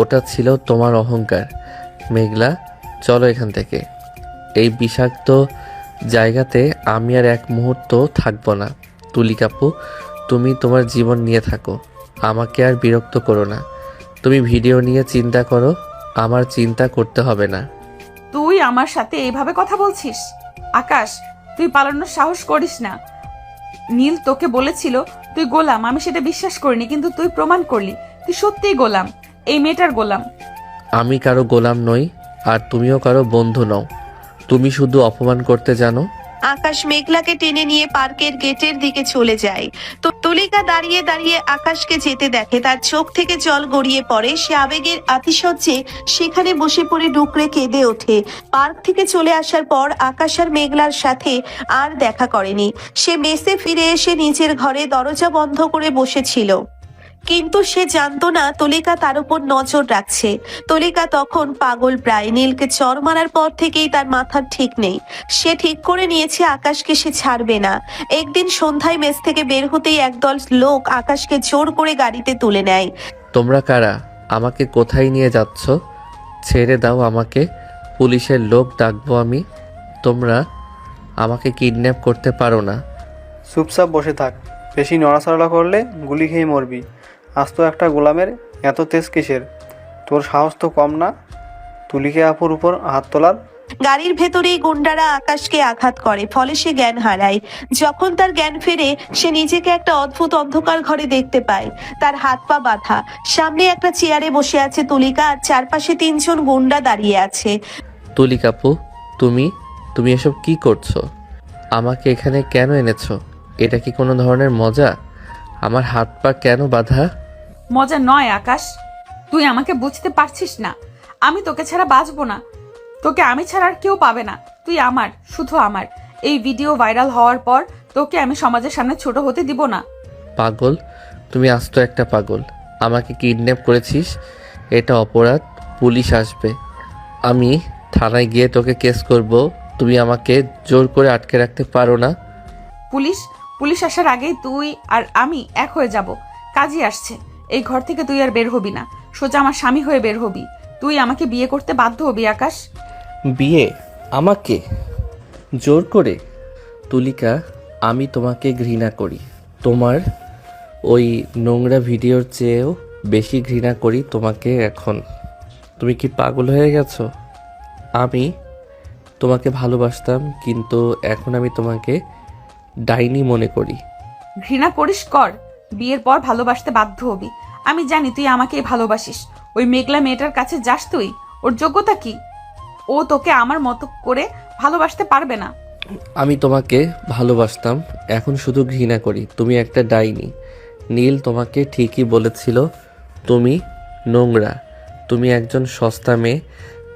ওটা ছিল তোমার অহংকার। মেঘলা, চলো এখান থেকে। এই বিষাক্ত জায়গাতে আমি আর এক মুহূর্ত থাকবো না। তুলিকাপু, তুমি তোমার জীবন নিয়ে থাকো, আমাকে আর বিরক্ত করো না। তুমি ভিডিও নিয়ে চিন্তা করো, আমার চিন্তা করতে হবে না। তুই আমার সাথে এইভাবে কথা বলছিস? আকাশ, তুই পালানোর সাহস করিস না। নীল তোকে বলেছিল তুই গোলাম, আমি সেটা বিশ্বাস করিনি, কিন্তু তুই প্রমাণ করলি তুই সত্যিই গোলাম, এই মেয়েটার গোলাম। আমি কারো গোলাম নই, আর তুমিও কারো বন্ধু নও। তুমি শুধু অপমান করতে জানো। আকাশ মেঘলাকে টেনে নিয়ে পার্কের গেটের দিকে চলে যায়। তো তুলিকা দাঁড়িয়ে দাঁড়িয়ে আকাশকে যেতে দেখে, তার চোখ থেকে জল গড়িয়ে পড়ে। সে আবেগের আতিশয্যে সেখানে বসে পড়ে ডুকরে কেঁদে ওঠে। পার্ক থেকে চলে আসার পর আকাশ আর মেঘলার সাথে আর দেখা করেনি। সে মেসে ফিরে এসে নিজের ঘরে দরজা বন্ধ করে বসেছিল, কিন্তু সে জানতো না তুলিকা তার উপর নজর রাখছে। তুলিকা তখন পাগল প্রায়। নীলকে চড় মারার পর থেকেই তার মাথার ঠিক নেই। সে ঠিক করে নিয়েছে আকাশকে সে ছাড়বে না। একদিন সন্ধ্যায় মেস থেকে বের হতেই একদল লোক আকাশকে জোর করে গাড়িতে তুলে নেয়। তোমরা কারা? আমাকে কোথায় নিয়ে যাচ্ছ? ছেড়ে দাও আমাকে, পুলিশের লোক ডাকবো আমি। তোমরা আমাকে কিডন্যাপ করতে পারো না। চুপচাপ বসে থাক, বেশি নড়াচড়া করলে গুলি খেয়ে মরবি। আজ তো একটা গোলামের এত তেজ কিসের? তোর সাহস তো কম না তুলিকে আপুর উপর হাত তোলার। গাড়ির ভেতরেই গুন্ডারা আকাশকে আঘাত করে, ফলে সে জ্ঞান হারায়। যখন তার জ্ঞান ফেরে, সে নিজেকে একটা অদ্ভুত অন্ধকার ঘরে দেখতে পায়। তার হাত পা বাঁধা, সামনে একটা চেয়ারে বসে আছে তুলিকা, আর চারপাশে 3 জন গুন্ডা দাঁড়িয়ে আছে। তুলিকাপু, তুমি এসব কি করছো? আমাকে এখানে কেন এনেছো? এটা কি কোনো ধরনের মজা? আমার হাত পা কেন বাঁধা? মজা নয় আকাশ, তুই আমাকে বুঝতে পারছিস না। আমি তোকে ছাড়া বাঁচবো না, তোকে আমি ছাড়া আর কেউ পাবে না। তুই আমার, শুধু আমার। এই ভিডিও ভাইরাল হওয়ার পর তোকে আমি সমাজের সামনে ছোট হতে দিব না। পাগল, তুমি আস্ত একটা পাগল। আমাকে কিডন্যাপ করেছিস, এটা অপরাধ। পুলিশ আসবে, আমি থানায় গিয়ে তোকে কেস করব। তুমি আমাকে জোর করে আটকে রাখতে পারো না। পুলিশ আসার আগেই তুই আর আমি এক হয়ে যাব। কাজী আসছে, এই ঘর থেকে তুই আর বের হবি না, সোজা আমার স্বামী হয়ে বের হবি। তুই আমাকে বিয়ে করতে বাধ্য হবি আকাশ। বিয়ে? আমাকে জোর করে? তুলিকা, আমি তোমাকে ঘৃণা করি। তোমার ওই নোংরা ভিডিওর চেয়েও বেশি ঘৃণা করি তোমাকে এখন। তুমি কি পাগল হয়ে গেছো? আমি তোমাকে ভালোবাসতাম, কিন্তু এখন আমি তোমাকে ডাইনি মনে করি। ঘৃণা করিস কর, বিয়ের পর ভালোবাসতে বাধ্য হবি। আমি জানি তুই আমাকেই ভালোবাসিস। ওই মেঘলা মেয়েটার কাছে যাস তুই? ওর যোগ্যতা কি? ও তোকে আমার মতো করে ভালোবাসতে পারবে না। আমি তোমাকে ভালোবাসতাম, এখন শুধু ঘৃণা করি। তুমি একটা ডাইনি। নীল তোমাকে ঠিকই বলেছিল, তুমি নোংরা, তুমি একজন সস্তা মেয়ে।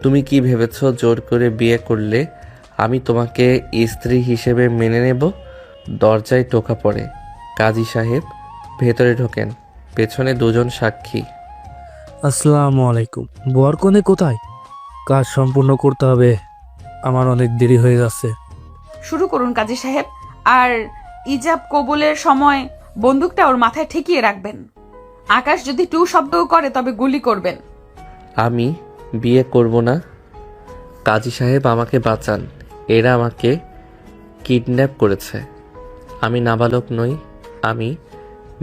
তুমি কি ভেবেছো জোর করে বিয়ে করলে আমি তোমাকে স্ত্রী হিসেবে মেনে নেব? দরজায় টোকা পড়ে। কাজী সাহেব ভেতরে ঢোকেন, পেছনে 2 জন সাক্ষী। আসসালামু আলাইকুম। বরকনে কোথায়? কাজ সম্পূর্ণ করতে হবে, আমার অনেক দেরি হয়ে যাচ্ছে। শুরু করুন কাজী সাহেব, আর ইজাব কবুলের সময় বন্দুকটা ওর মাথায় ঠেকিয়ে রাখবেন। আকাশ যদি টু শব্দও করে তবে গুলি করবেন। আমি বিয়ে করব না। কাজী সাহেব আমাকে বাঁচান, এরা আমাকে কিডন্যাপ করেছে। আমি নাবালক নই, আমি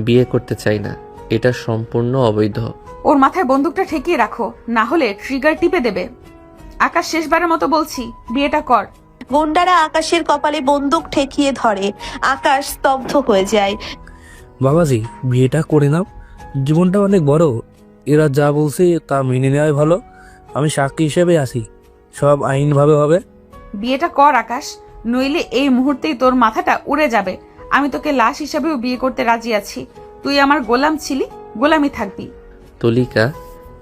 বিয়ে করতে চাই না, এটা সম্পূর্ণ অবৈধ। ওর মাথায় বন্দুকটা ঠেকিয়ে রাখো, না হলে ট্রিগার টিপে দেবে। আকাশ, শেষবারের মতো বলছি, বিয়েটা কর। গুন্ডারা আকাশের কপালে বন্দুক ঠেকিয়ে ধরে। আকাশ স্তব্ধ হয়ে যায়। বাবাজি, বিয়েটা করে নাও, জীবনটা অনেক বড়। এরা যা বলছে তা মেনে নেওয়াই ভালো। আমি সাক্ষী হিসেবে আছি, সব আইনভাবে হবে। বিয়েটা কর আকাশ, নইলে এই মুহূর্তেই তোর মাথাটা উড়ে যাবে। আমি তোকে লাশ হিসেবেও বিয়ে করতে রাজি আছি। তুই আমার গোলাম ছিলি, গোলামি থাকবি। তুলিকা,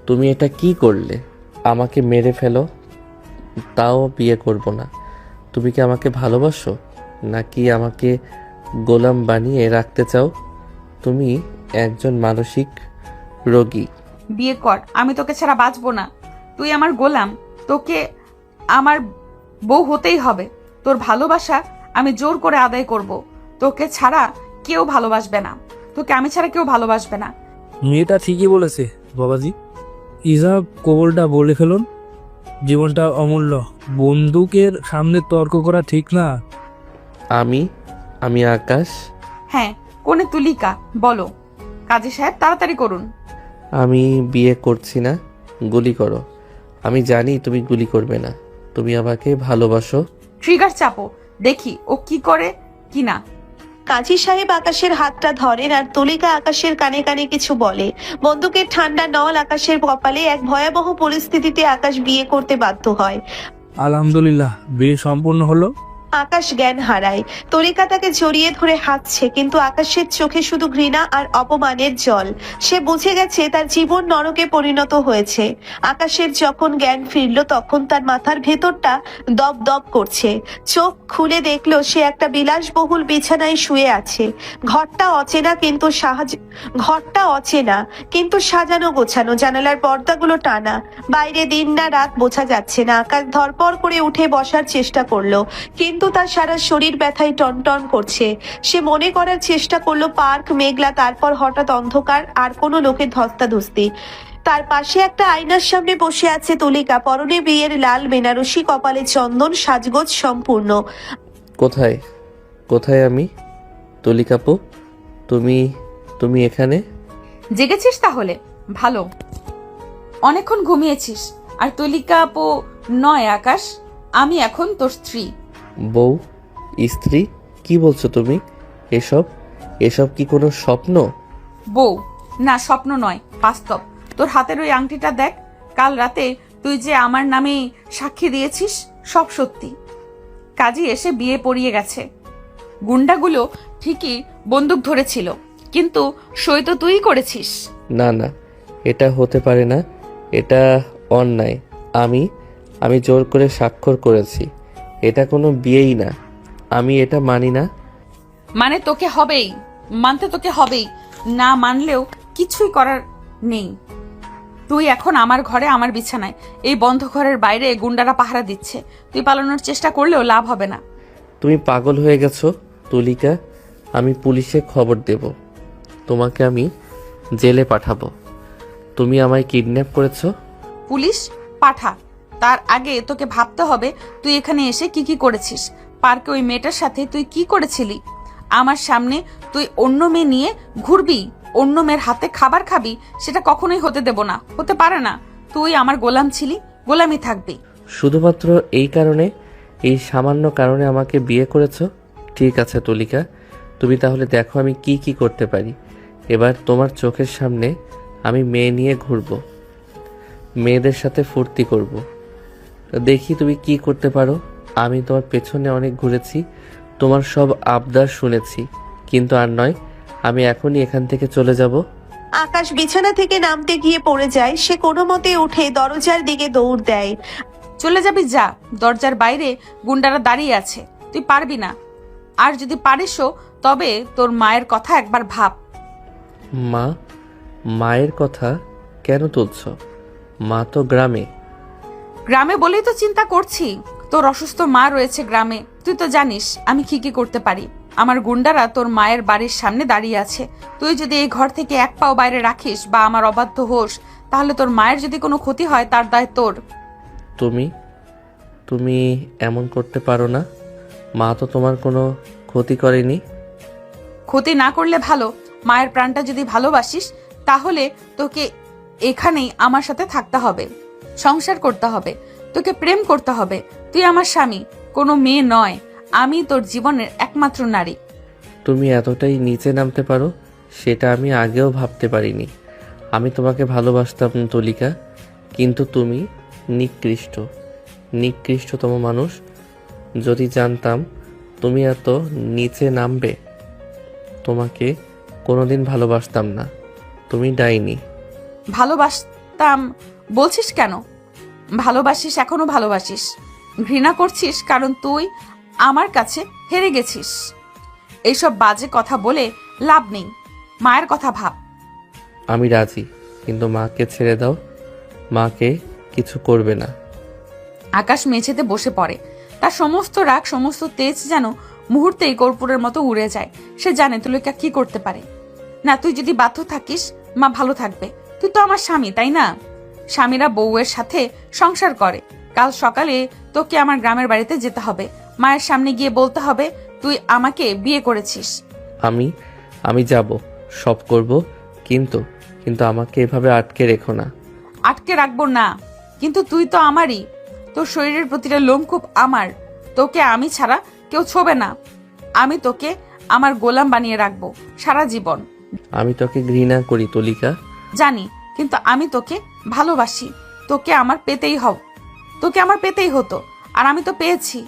তুমি এটা কি করলে? আমাকে মেরে ফেলো, তাও বিয়ে করব না। তুমি কি আমাকে ভালোবাসো, নাকি আমাকে গোলাম বানিয়ে রাখতে চাও? তুমি একজন মানসিক রোগী। বিয়ে কর, আমি তোকে ছাড়া বাঁচবো না। তুই আমার গোলাম, তোকে আমার বউ হতেই হবে। তোর ভালোবাসা আমি জোর করে আদায় করব। তোকে ছাড়া কেউ ভালোবাসবে না, তোকে আমি ছাড়া কেউ ভালোবাসবে না। মেয়েটা ঠিকই বলেছে বাবাজি। ইজাব কবলটা বলে ফেলুন, জীবনটা অমূল্য। বন্দুকের সামনে তর্ক করা ঠিক না। আমি আকাশ। হ্যাঁ, কোনে তুলিকা, বলো। কাজী সাহেব তাড়াতাড়ি করুন। আমি বিয়ে করছি না, গুলি করো। আমি জানি তুমি গুলি করবে না, তুমি আমাকে ভালোবাসো। ট্রিগার চাপো, দেখি ও কি করে কি না। কাজী সাহেব আকাশের হাতটা ধরেন আর তুলিকা আকাশের কানে কানে কিছু বলে। বন্দুকের ঠান্ডা নল আকাশের কপালে। এক ভয়াবহ পরিস্থিতিতে আকাশ বিয়ে করতে বাধ্য হয়। আলহামদুলিল্লাহ, বিয়ে সম্পূর্ণ হলো। আকাশ জ্ঞান হারায়। তরিকা তাকে জড়িয়ে ধরে হাঁটছে, কিন্তু আকাশের চোখে শুধু ঘৃণা আর অপমানের জল। সে বুঝে গেছে তার জীবন নরকে পরিণত হয়েছে। আকাশের যখন জ্ঞান ফিরল, তখন তার মাথার ভেতরটা দপ দপ করছে। চোখ খুলে দেখলো সে একটা বিলাসবহুল বিছানায় শুয়ে আছে। ঘরটা অচেনা কিন্তু সাজানো গোছানো। জানালার পর্দাগুলো টানা, বাইরে দিন না রাত বোঝা যাচ্ছে না। আকাশ ধরপড় করে উঠে বসার চেষ্টা করলো, কিন্তু তার সারা শরীর ব্যথায় টনটন করছে। সে মনে করার চেষ্টা করলো পার্ক মেঘলা, তারপর হঠাৎ অন্ধকার, আর কোনো লোকের ধস্তাধস্তি। তার পাশে একটা আয়নার সামনে বসে আছে তুলিকা, পরনে বিয়ের লাল বেনারসি, কপালে চন্দন, সাজগোজ সম্পূর্ণ। কোথায় আমি? তুলিকাপু, তুমি এখানে? জেগেছিস তাহলে? ভালো, অনেকক্ষণ ঘুমিয়েছিস। আর তুলিকা আপু নয় আকাশ, আমি এখন তোর স্ত্রী। বউ? স্ত্রী? কি বলছো তুমি? এসব কি কোনো স্বপ্ন? বউ না, স্বপ্ন নয়, বাস্তব। তোর হাতের ওই আংটিটা দেখ। কাল রাতে তুই যে আমার নামে সাক্ষী দিয়েছিস, সব সত্যি। কাজী এসে বিয়ে পড়িয়ে গেছে। গুন্ডাগুলো ঠিকই বন্দুক ধরেছিল, কিন্তু সই তো তুই করেছিস। না, এটা হতে পারে না, এটা অন্যায়। আমি জোর করে স্বাক্ষর করেছি, এটা কোনো বিয়েই না। আমি এটা মানি না। মানে তোকে হবেই, মানতে তোকে হবেই। না মানলেও কিছুই করার নেই। তুই এখন আমার ঘরে, আমার বিছানায়। এই বন্ধ ঘরের বাইরে গুন্ডারা পাহারা দিচ্ছে। তুই পালানোর চেষ্টা করলেও লাভ হবে না। তুমি পাগল হয়ে গেছো তুলিকা। আমি পুলিশে খবর দেব, তোমাকে আমি জেলে পাঠাবো। তুমি আমায় কিডন্যাপ করেছো। পুলিশ পাঠা, তার আগে তোকে ভাবতে হবে তুই এখানে এসে কি কি করেছিস। পার্কে ওই মেয়েটার সাথে তুই কি করেছিলি? আমার সামনে তুই অন্য মেয়ে নিয়ে ঘুরবি, অন্য মেয়ের হাতে খাবার খাবি, সেটা কখনোই হতে দেব না, হতে পারে না। তুই আমার গোলাম ছিলি, গোলামি থাকবি। শুধুমাত্র এই সামান্য কারণে আমাকে বিয়ে করেছো? ঠিক আছে তুলিকা, তুমি তাহলে দেখো আমি কি করতে পারি। এবার তোমার চোখের সামনে আমি মেয়ে নিয়ে ঘুরবো, মেয়েদের সাথে ফুর্তি করব। দেখি তুমি কি করতে পারো। আমি তোমার পেছনে অনেক ঘুরেছি, তোমার সব আবদার শুনেছি, কিন্তু আর নয়। আমি এখনই এখান থেকে চলে যাব। আকাশ বিছানা থেকে নামতে গিয়ে পড়ে যায়। সে কোনো মতে উঠে দরজার দিকে দৌড় দেয়। চলে যাবি যা, দরজার বাইরে গুন্ডারা দাঁড়িয়ে আছে, তুই পারবি না। আর যদি পারিসও, তবে তোর মায়ের কথা একবার ভাব। মায়ের কথা কেন তুলছ? মা তো গ্রামে। গ্রামে বলেই তো চিন্তা করছি। তোর অসুস্থ মা রয়েছে গ্রামে, তুই তো জানিস আমি কি করতে পারি। আমার গুন্ডারা তোর মায়ের বাড়ির সামনে দাঁড়িয়ে আছে। তুই যদি এই ঘর থেকে এক পাও বাইরে রাখিস বা আমার অবাধ্য হোস, তাহলে তোর মায়ের যদি কোনো ক্ষতি হয় তার দায় তোর। তুমি এমন করতে পারো না। মা তো তোমার কোনো ক্ষতি করেনি। ক্ষতি না করলে ভালো। মায়ের প্রাণটা যদি ভালোবাসিস, তাহলে তোকে এখানেই আমার সাথে থাকতে হবে, সংসার করতে হবে, তোকে প্রেম করতে হবে। তুই আমার স্বামী, কোনো মেয়ে নয়। আমি তোর জীবনের একমাত্র নারী। তুমি এতটাই নিচে নামতে পারো, সেটা আমি আগেও ভাবতে পারিনি। আমি তোমাকে ভালোবাসতাম তুলিকা, কিন্তু তুমি নিকৃষ্টতম মানুষ। যদি জানতাম তুমি এত নিচে নামবে, তোমাকে কোনোদিন ভালোবাসতাম না। তুমি ডাইনি। ভালোবাসতাম বলছিস কেন? ভালোবাসিস, এখনো ভালোবাসিস। ঘৃণা করছিস কারণ তুই আমার কাছে হেরে গেছিস। এইসব বাজে কথা বলে লাভ নেই, মায়ের কথা ভাব। আমি রাজি, কিন্তু মাকে ছেড়ে দাও। মাকে কিছু করবে না। আকাশ মেঝেতে বসে পড়ে। তার সমস্ত রাগ, সমস্ত তেজ যেন মুহূর্তেই কর্পূরের মতো উড়ে যায়। সে জানে তুলিকা কি করতে পারে। না, তুই যদি বাধ্য থাকিস মা ভালো থাকবে। তুই তো আমার স্বামী, তাই না? স্বামীরা বউয়ের সাথে সংসার করে। কাল সকালে তোকে আমার গ্রামের বাড়িতে যেতে হবে। মায়ের সামনে গিয়ে বলতে হবে তুই আমাকে বিয়ে করেছিস। আমি যাব, সব করব, কিন্তু কিন্তু আমাকে এভাবে আটকে রেখো না। আটকে রাখবো না, কিন্তু তুই তো আমারই। তোর শরীরের প্রতিটা লোমকূপ আমার। তোকে আমি ছাড়া কেউ ছোবে না। আমি তোকে আমার গোলাম বানিয়ে রাখবো সারা জীবন। আমি তোকে ঘৃণা করি তুলিকা। জানি, কিন্তু আমি তোকে ভালোবাসি। তোকে আমার পেতেই হতো, আর আমি তো পেয়েছি।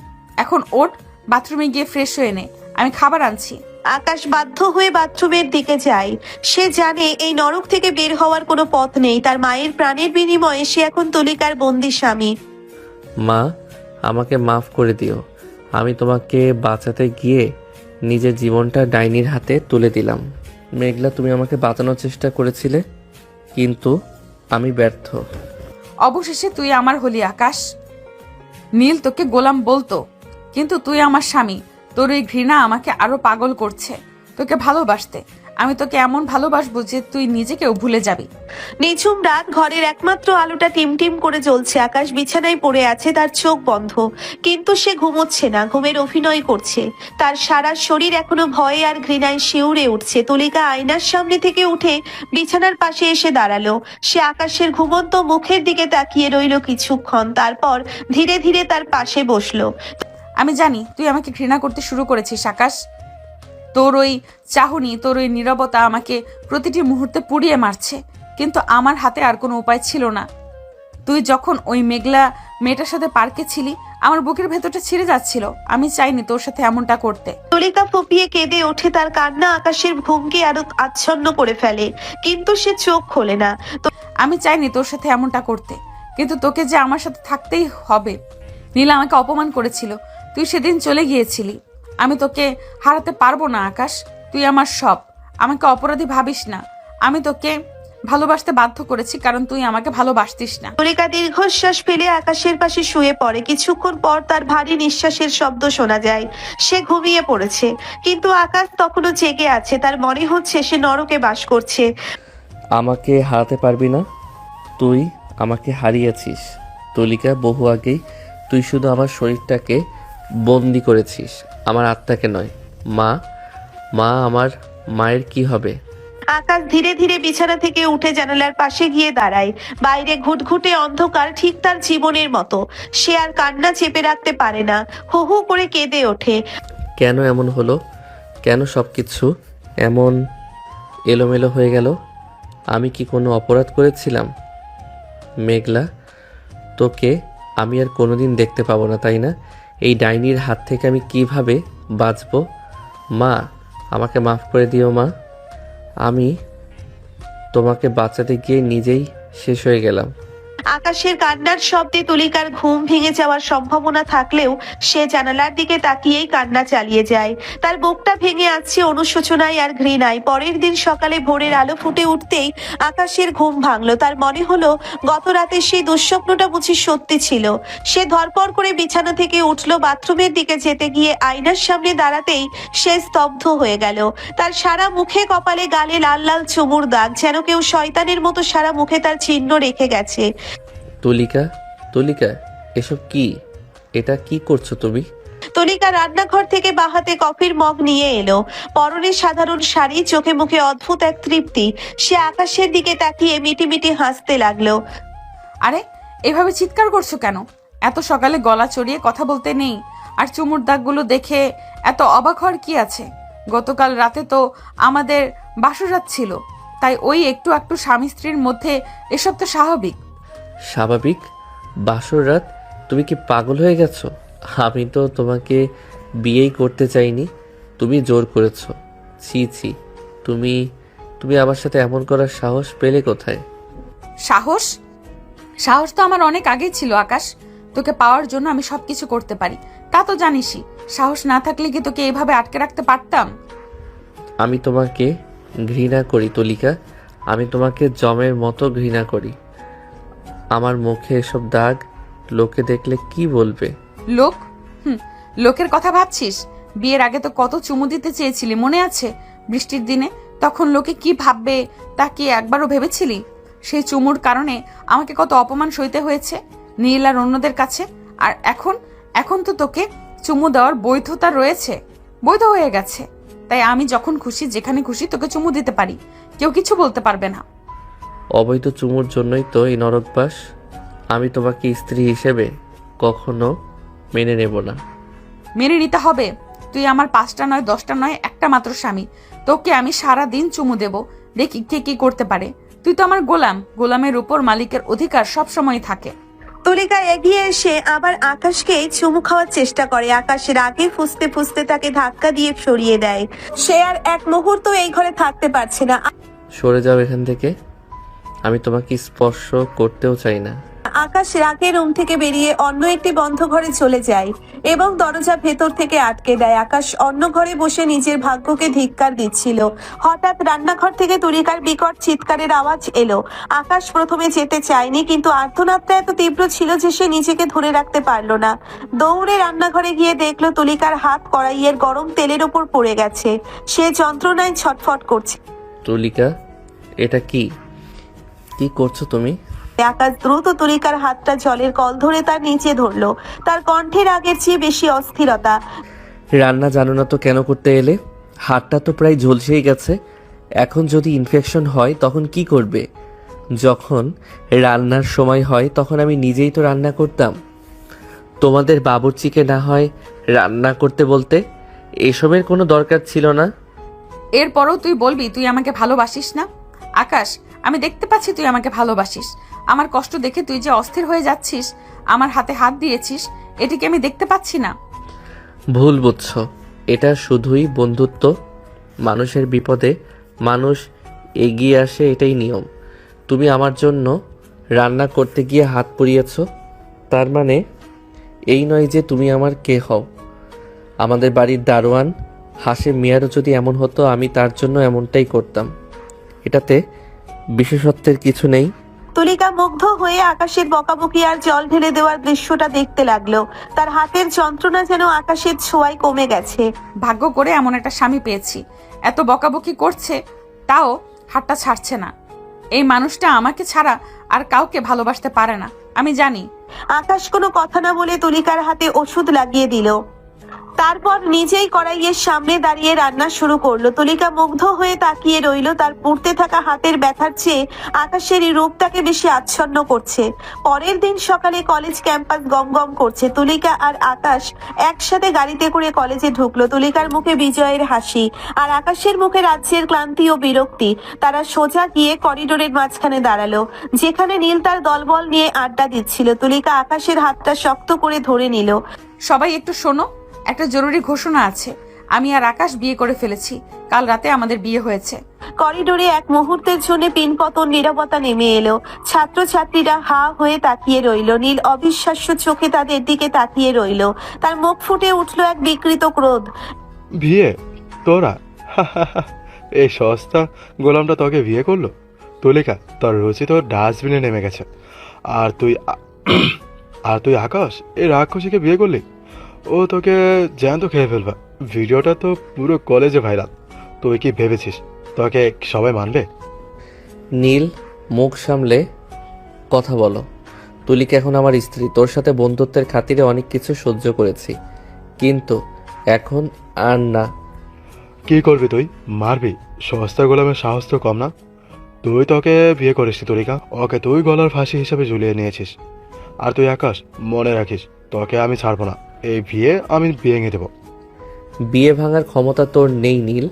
এখন ওঠ, বাথরুমে গিয়ে ফ্রেশ হয়ে নে, আমি খাবার আনছি। আকাশ বাধ্য হয়ে বাথরুমের দিকে যায়। সে জানে এই নরক থেকে বের হওয়ার কোনো পথ নেই। তার মায়ের প্রাণের বিনিময়ে সে এখন তুলিকার বন্দি স্বামী। মা, আমাকে মাফ করে দিও। আমি তোমাকে বাঁচাতে গিয়ে নিজের জীবনটা ডাইনির হাতে তুলে দিলাম। মেঘলা, তুমি আমাকে বাঁচানোর চেষ্টা করেছিলে, কিন্তু আমি ব্যর্থ। অবশেষে তুই আমার হলি আকাশ। নীল তোকে গোলাম বলতো, কিন্তু তুই আমার স্বামী। তোর এই ঘৃণা আমাকে আরো পাগল করছে তোকে ভালোবাসতে। আমি তোকে এমন ভালোবাসবো যে তুই নিজেকেও ভুলে যাবি। নিঝুম রাত, ঘরের একমাত্র আলোটা টিমটিম করে জ্বলছে। আকাশ বিছানায় পড়ে আছে, তার চোখ বন্ধ, কিন্তু সে ঘুমোচ্ছে না, ঘুমের অভিনয় করছে। তার সারা শরীর এখনো ভয়ে আর ঘৃণায় শিউরে উঠছে। তুলিকা আয়নার সামনে থেকে উঠে বিছানার পাশে এসে দাঁড়ালো। সে আকাশের ঘুমন্ত মুখের দিকে তাকিয়ে রইল কিছুক্ষণ, তারপর ধীরে ধীরে তার পাশে বসলো। আমি জানি তুই আমাকে ঘৃণা করতে শুরু করেছিস আকাশ। তোর ওই চাহনি, তোর ওই নীরবতা আমাকে প্রতিটি মুহূর্তে পুড়িয়ে মারছে, কিন্তু আমার হাতে আর কোনো উপায় ছিল না। তুই যখন ওই মেঘলা মেয়েটার সাথে পার্কে ছিলি, আমার বুকের ভেতরটা ছিঁড়ে যাচ্ছিল। আমি চাইনি তোর সাথে এমনটা করতে। তুলিকা ফুপিয়ে কেঁদে ওঠে। তার কান্না আকাশের ঘুমকে আরো আচ্ছন্ন করে ফেলে, কিন্তু সে চোখ খোলে না। আমি চাইনি তোর সাথে এমনটা করতে, কিন্তু তোকে যে আমার সাথে থাকতেই হবে। নীলা আমাকে অপমান করেছিল, তুই সেদিন চলে গিয়েছিলি। আমি তোকে হারাতে পারবো না আকাশ। তুই আমার সব, আমাকে অপরাধী ভাবিস না। আমি তোকে ভালোবাসতে বাধ্য করেছি কারণ তুই আমাকে ভালোবাসতিস না। তুলিকা দীর্ঘশ্বাস ফেলে আকাশের পাশে শুয়ে পড়ে। কিছুক্ষণ পর তার ভারী নিঃশ্বাসের শব্দ শোনা যায়। সে ঘুমিয়ে পড়েছে, কিন্তু আকাশ তখনও জেগে আছে। তার মনে হচ্ছে সে নরকে বাস করছে। আমাকে হারাতে পারবি না। তুই আমাকে হারিয়েছিস তুলিকা, বহু আগেই। তুই শুধু আমার শরীরটাকে বন্দি করেছিস, আমার আত্মাকে নয়। মা আমার মায়ের কি হবে? আকাশ ধীরে ধীরে বিছানা থেকে উঠে জানালার পাশে গিয়ে দাঁড়ায়। বাইরে ঘুটঘুটে অন্ধকার, ঠিক তার জীবনের মতো। সে আর কান্না চেপে রাখতে পারে না, হু হু করে কেঁদে ওঠে। কেন এমন হলো? কেন সবকিছু এমন এলোমেলো হয়ে গেল? আমি কি কোনো অপরাধ করেছিলাম? মেঘলা, তোকে আমি আর কোনোদিন দেখতে পাবো না, তাই না? এই ডাইনির হাত থেকে আমি কিভাবে বাঁচবো? মা, আমাকে মাফ করে দিও মা। আমি তোমাকে বাঁচাতে গিয়ে নিজেই শেষ হয়ে গেলাম। আকাশের কান্নার শব্দে তুলিকার ঘুম ভেঙে যাওয়ার সম্ভাবনা থাকলেও সে জানালার দিকে তাকিয়েই কান্না চালিয়ে যায়। তার বুকটা ভেঙে আসছে অনুশোচনায় আর ঘৃণায়। পরের দিন সকালে ভোরের আলো ফুটে উঠতেই আকাশের ঘুম ভাঙলো। তার মনে হলো গত রাতে সেই দুঃস্বপ্নটা বুঝি সত্যি ছিল। সে ধরপড় করে বিছানা থেকে উঠলো। বাথরুমের দিকে যেতে গিয়ে আয়নার সামনে দাঁড়াতেই সে স্তব্ধ হয়ে গেল। তার সারা মুখে, কপালে, গালে লাল লাল চুমুর দাগ, যেন কেউ শয়তানের মতো সারা মুখে তার চিহ্ন রেখে গেছে। তুলিকা, এসব কি? এটা কি করছো তুমি? তুলিকা রান্নাঘর থেকে বাহাতে কফির মগ নিয়ে এলো। পরনে সাধারণ শাড়ি, চোখে মুখে অদ্ভুত এক তৃপ্তি। সে আকাশের দিকে তাকিয়ে মিটিমিটি হাসতে লাগলো। আরে, এভাবে চিৎকার করছো কেন? এত সকালে গলা চড়িয়ে কথা বলতে নেই। আর চুমুর দাগগুলো দেখে এত অবাক হওয়ার কি আছে? গতকাল রাতে তো আমাদের বাসরাত ছিল, তাই ওই একটু একটু স্বামী স্ত্রীর মধ্যে এসব তো স্বাভাবিক। স্বাভাবিক? বাসর রাত? তুমি কি পাগল হয়ে গেছো? আমি তো তোমাকে বিয়েই করতে চাইনি, তুমি জোর করেছো। ছি ছি, তুমি আমার সাথে এমন করার সাহস পেলে কোথায়? সাহস? সাহস তো আমার অনেক আগেই ছিল আকাশ। তোকে পাওয়ার জন্য আমি সবকিছু করতে পারি, তা তো জানিসই। সাহস না থাকলে কি তোকে এইভাবে আটকে রাখতে পারতাম? আমি তোমাকে ঘৃণা করি তুলিকা, আমি তোমাকে জমের মতো ঘৃণা করি। আমার মুখে এসব দাগ লোকে দেখলে কি বলবে? লোক? লোকের কথা ভাবছিস? বিয়ের আগে তো কত চুমু দিতে চেয়েছিলি, মনে আছে? বৃষ্টির দিনে তখন লোকে কি ভাববে তা কি একবারও ভেবেছিলি? সেই চুমুর কারণে আমাকে কত অপমান সইতে হয়েছে নীল আর অন্যদের কাছে। আর এখন তো তোকে চুমু দেওয়ার বৈধতা রয়েছে, বৈধ হয়ে গেছে। তাই আমি যখন খুশি যেখানে খুশি তোকে চুমু দিতে পারি, কেউ কিছু বলতে পারবে না। অবৈধ চুমুর জন্যই তো এই নরকবাস। আমি তোমাকে স্ত্রী হিসেবে কখনো মেনে নেব না। মেনে নিতে হবে। তুই আমার 5টা নয় 10টা নয় একটা মাত্র স্বামী। তোকে আমি সারা দিন চুমু দেব, দেখি কে কি করতে পারে। তুই তো আমার গোলাম, গোলামের উপর মালিকের অধিকার সব সময় থাকে। তুলিকা এগিয়ে এসে আবার আকাশকে চুমু খাওয়ার চেষ্টা করে। আকাশ রাগে ফুঁসতে ফুঁসতে তাকে ধাক্কা দিয়ে সরিয়ে দেয়। সে আর এক মুহূর্ত এই ঘরে থাকতে পারছে না। সরে যাও এখান থেকে, আমি তোমাকে স্পর্শ করতেও চাই না। আকাশ রাগে রুম থেকে বেরিয়ে অন্য একটি বন্ধ ঘরে চলে যায় এবং দরজা ভেতর থেকে আটকে দেয়। আকাশ অন্য ঘরে বসে নিজের ভাগ্যকে ধিক্কার দিচ্ছিল। হঠাৎ রান্নাঘর থেকে তুলিকার বিকট চিৎকারের আওয়াজ এলো। আকাশ প্রথমে যেতে চায়নি, কিন্তু আর্তনাদটা এত তীব্র ছিল যে সে নিজেকে ধরে রাখতে পারল না। দৌড়ে রান্নাঘরে গিয়ে দেখলো তুলিকার হাত কড়াইয়ের গরম তেলের ওপর পড়ে গেছে। সে যন্ত্রণায় ছটফট করছে। তুলিকা, এটা কি করছো তুমি? আকাশ দ্রুত তুলিকার হাতটা জলের কল ধরে তার নিচে ধরলো। তার কণ্ঠের আগের চেয়ে বেশি অস্থিরতা। রান্না জানো না তো কেন করতে এলে? হাতটা তো প্রায় ঝলসেই গেছে। এখন যদি ইনফেকশন হয় তখন কি করবে? যখন রান্নার সময় হয় তখন আমি নিজেই তো রান্না করতাম। তোমাদের বাবুর্চিকে না হয় রান্না করতে বলতে, এসবের কোনো দরকার ছিল না। এরপরও তুই বলবি তুই আমাকে ভালোবাসিস না? আকাশ, আমি দেখতে পাচ্ছি তুই আমাকে ভালোবাসিস। আমার কষ্ট দেখে তুই যে অস্থির হয়ে যাচ্ছিস, আমার হাতে হাত দিয়েছিস, এটিকে আমি দেখতে পাচ্ছি না। ভুল বুঝছো, এটা শুধুই বন্ধুত্ব। মানুষের বিপদে মানুষ এগিয়ে আসে, এটাই নিয়ম। তুমি আমার জন্য রান্না করতে গিয়ে হাত পুড়িয়েছ, তার মানে এই নয় যে তুমি আমার কে হও। আমাদের বাড়ির দারোয়ান হাসে মিয়ারও যদি এমন হতো আমি তার জন্য এমনটাই করতাম। এটাতে বিশেষত্বের কিছু নেই। তুলিকা মুগ্ধ হয়ে আকাশের বকাবকি আর জল ঢেলে দেওয়ার দৃশ্যটা দেখতে লাগলো। তার হাতের যন্ত্রণা যেন আকাশের ছোঁয়ায় কমে গেছে। ভাগ্য করে এমন একটা স্বামী পেয়েছি, এত বকাবকি করছে তাও হাতটা ছাড়ছে না। এই মানুষটা আমাকে ছাড়া আর কাউকে ভালোবাসতে পারে না, আমি জানি। আকাশ কোনো কথা না বলে তুলিকার হাতে ওষুধ লাগিয়ে দিল। তারপর নিজেই কড়াইয়ের সামনে দাঁড়িয়ে রান্না শুরু করলো। তুলিকা মুগ্ধ হয়ে তাকিয়ে রইল। তার পুড়তে থাকা হাতের ব্যথার চেয়ে আকাশের এই রূপটাকে বেশি আচ্ছন্ন করছে। পরের দিন সকালে কলেজ ক্যাম্পাস গমগম করছে। তুলিকা আর আকাশ একসাথে গাড়িতে করে কলেজে ঢুকলো। তুলিকার মুখে বিজয়ের হাসি আর আকাশের মুখে রাজ্যের ক্লান্তি ও বিরক্তি। তারা সোজা গিয়ে করিডোরের মাঝখানে দাঁড়ালো, যেখানে নীল তার দলবল নিয়ে আড্ডা দিচ্ছিল। তুলিকা আকাশের হাতটা শক্ত করে ধরে নিল। সবাই একটু শোনো, একটা জরুরি ঘোষণা আছে। আমি আর আকাশ বিয়ে করে ফেলেছি, কাল রাতে আমাদের বিয়ে হয়েছে। করিডোরে এক মুহূর্তের জন্য পিনপতন নীরবতা নেমে এলো। ছাত্রছাত্রীরা হা হয়ে তাকিয়ে রইল। নীল অবিশ্বাস্য চোখে তাদের দিকে তাকিয়ে রইল। তার মুখ ফুটে উঠল এক বিকৃত ক্রোধ। বিয়ে? তোরা? এই সস্তা গোলামটা তোকে বিয়ে করলো? তুলিকা, তোর রুচি তোর ডাস্টবিনে নেমে গেছে। আর তুই আকাশ এই রাক্ষসীকে বিয়ে করলি? ও তোকে জ্যান্ত খেয়ে ফেলবা। ভিডিওটা তো পুরো কলেজে ভাইরাল। তুই কি ভেবেছিস তোকে সবাই মানবে? নীল, মুখ সামলে কথা বলো। তুলিকা এখন আমার স্ত্রী। তোর সাথে বন্ধুত্বের খাতিরে অনেক কিছু সহ্য করেছি, কিন্তু এখন আর না। কি করবি তুই? মারবি? সস্তা গোলামের সাহস তো কম না। তুই তোকে বিয়ে করিস তুলিকা, ওকে তুই গলার ফাঁসি হিসাবে ঝুলিয়ে নিয়েছিস। আর তুই আকাশ, মনে রাখিস তোকে আমি ছাড়বো না। এই বিয়ে আমি ভেঙে দেবো। বিয়ে ভাঙার ক্ষমতা তোর নেই নীল।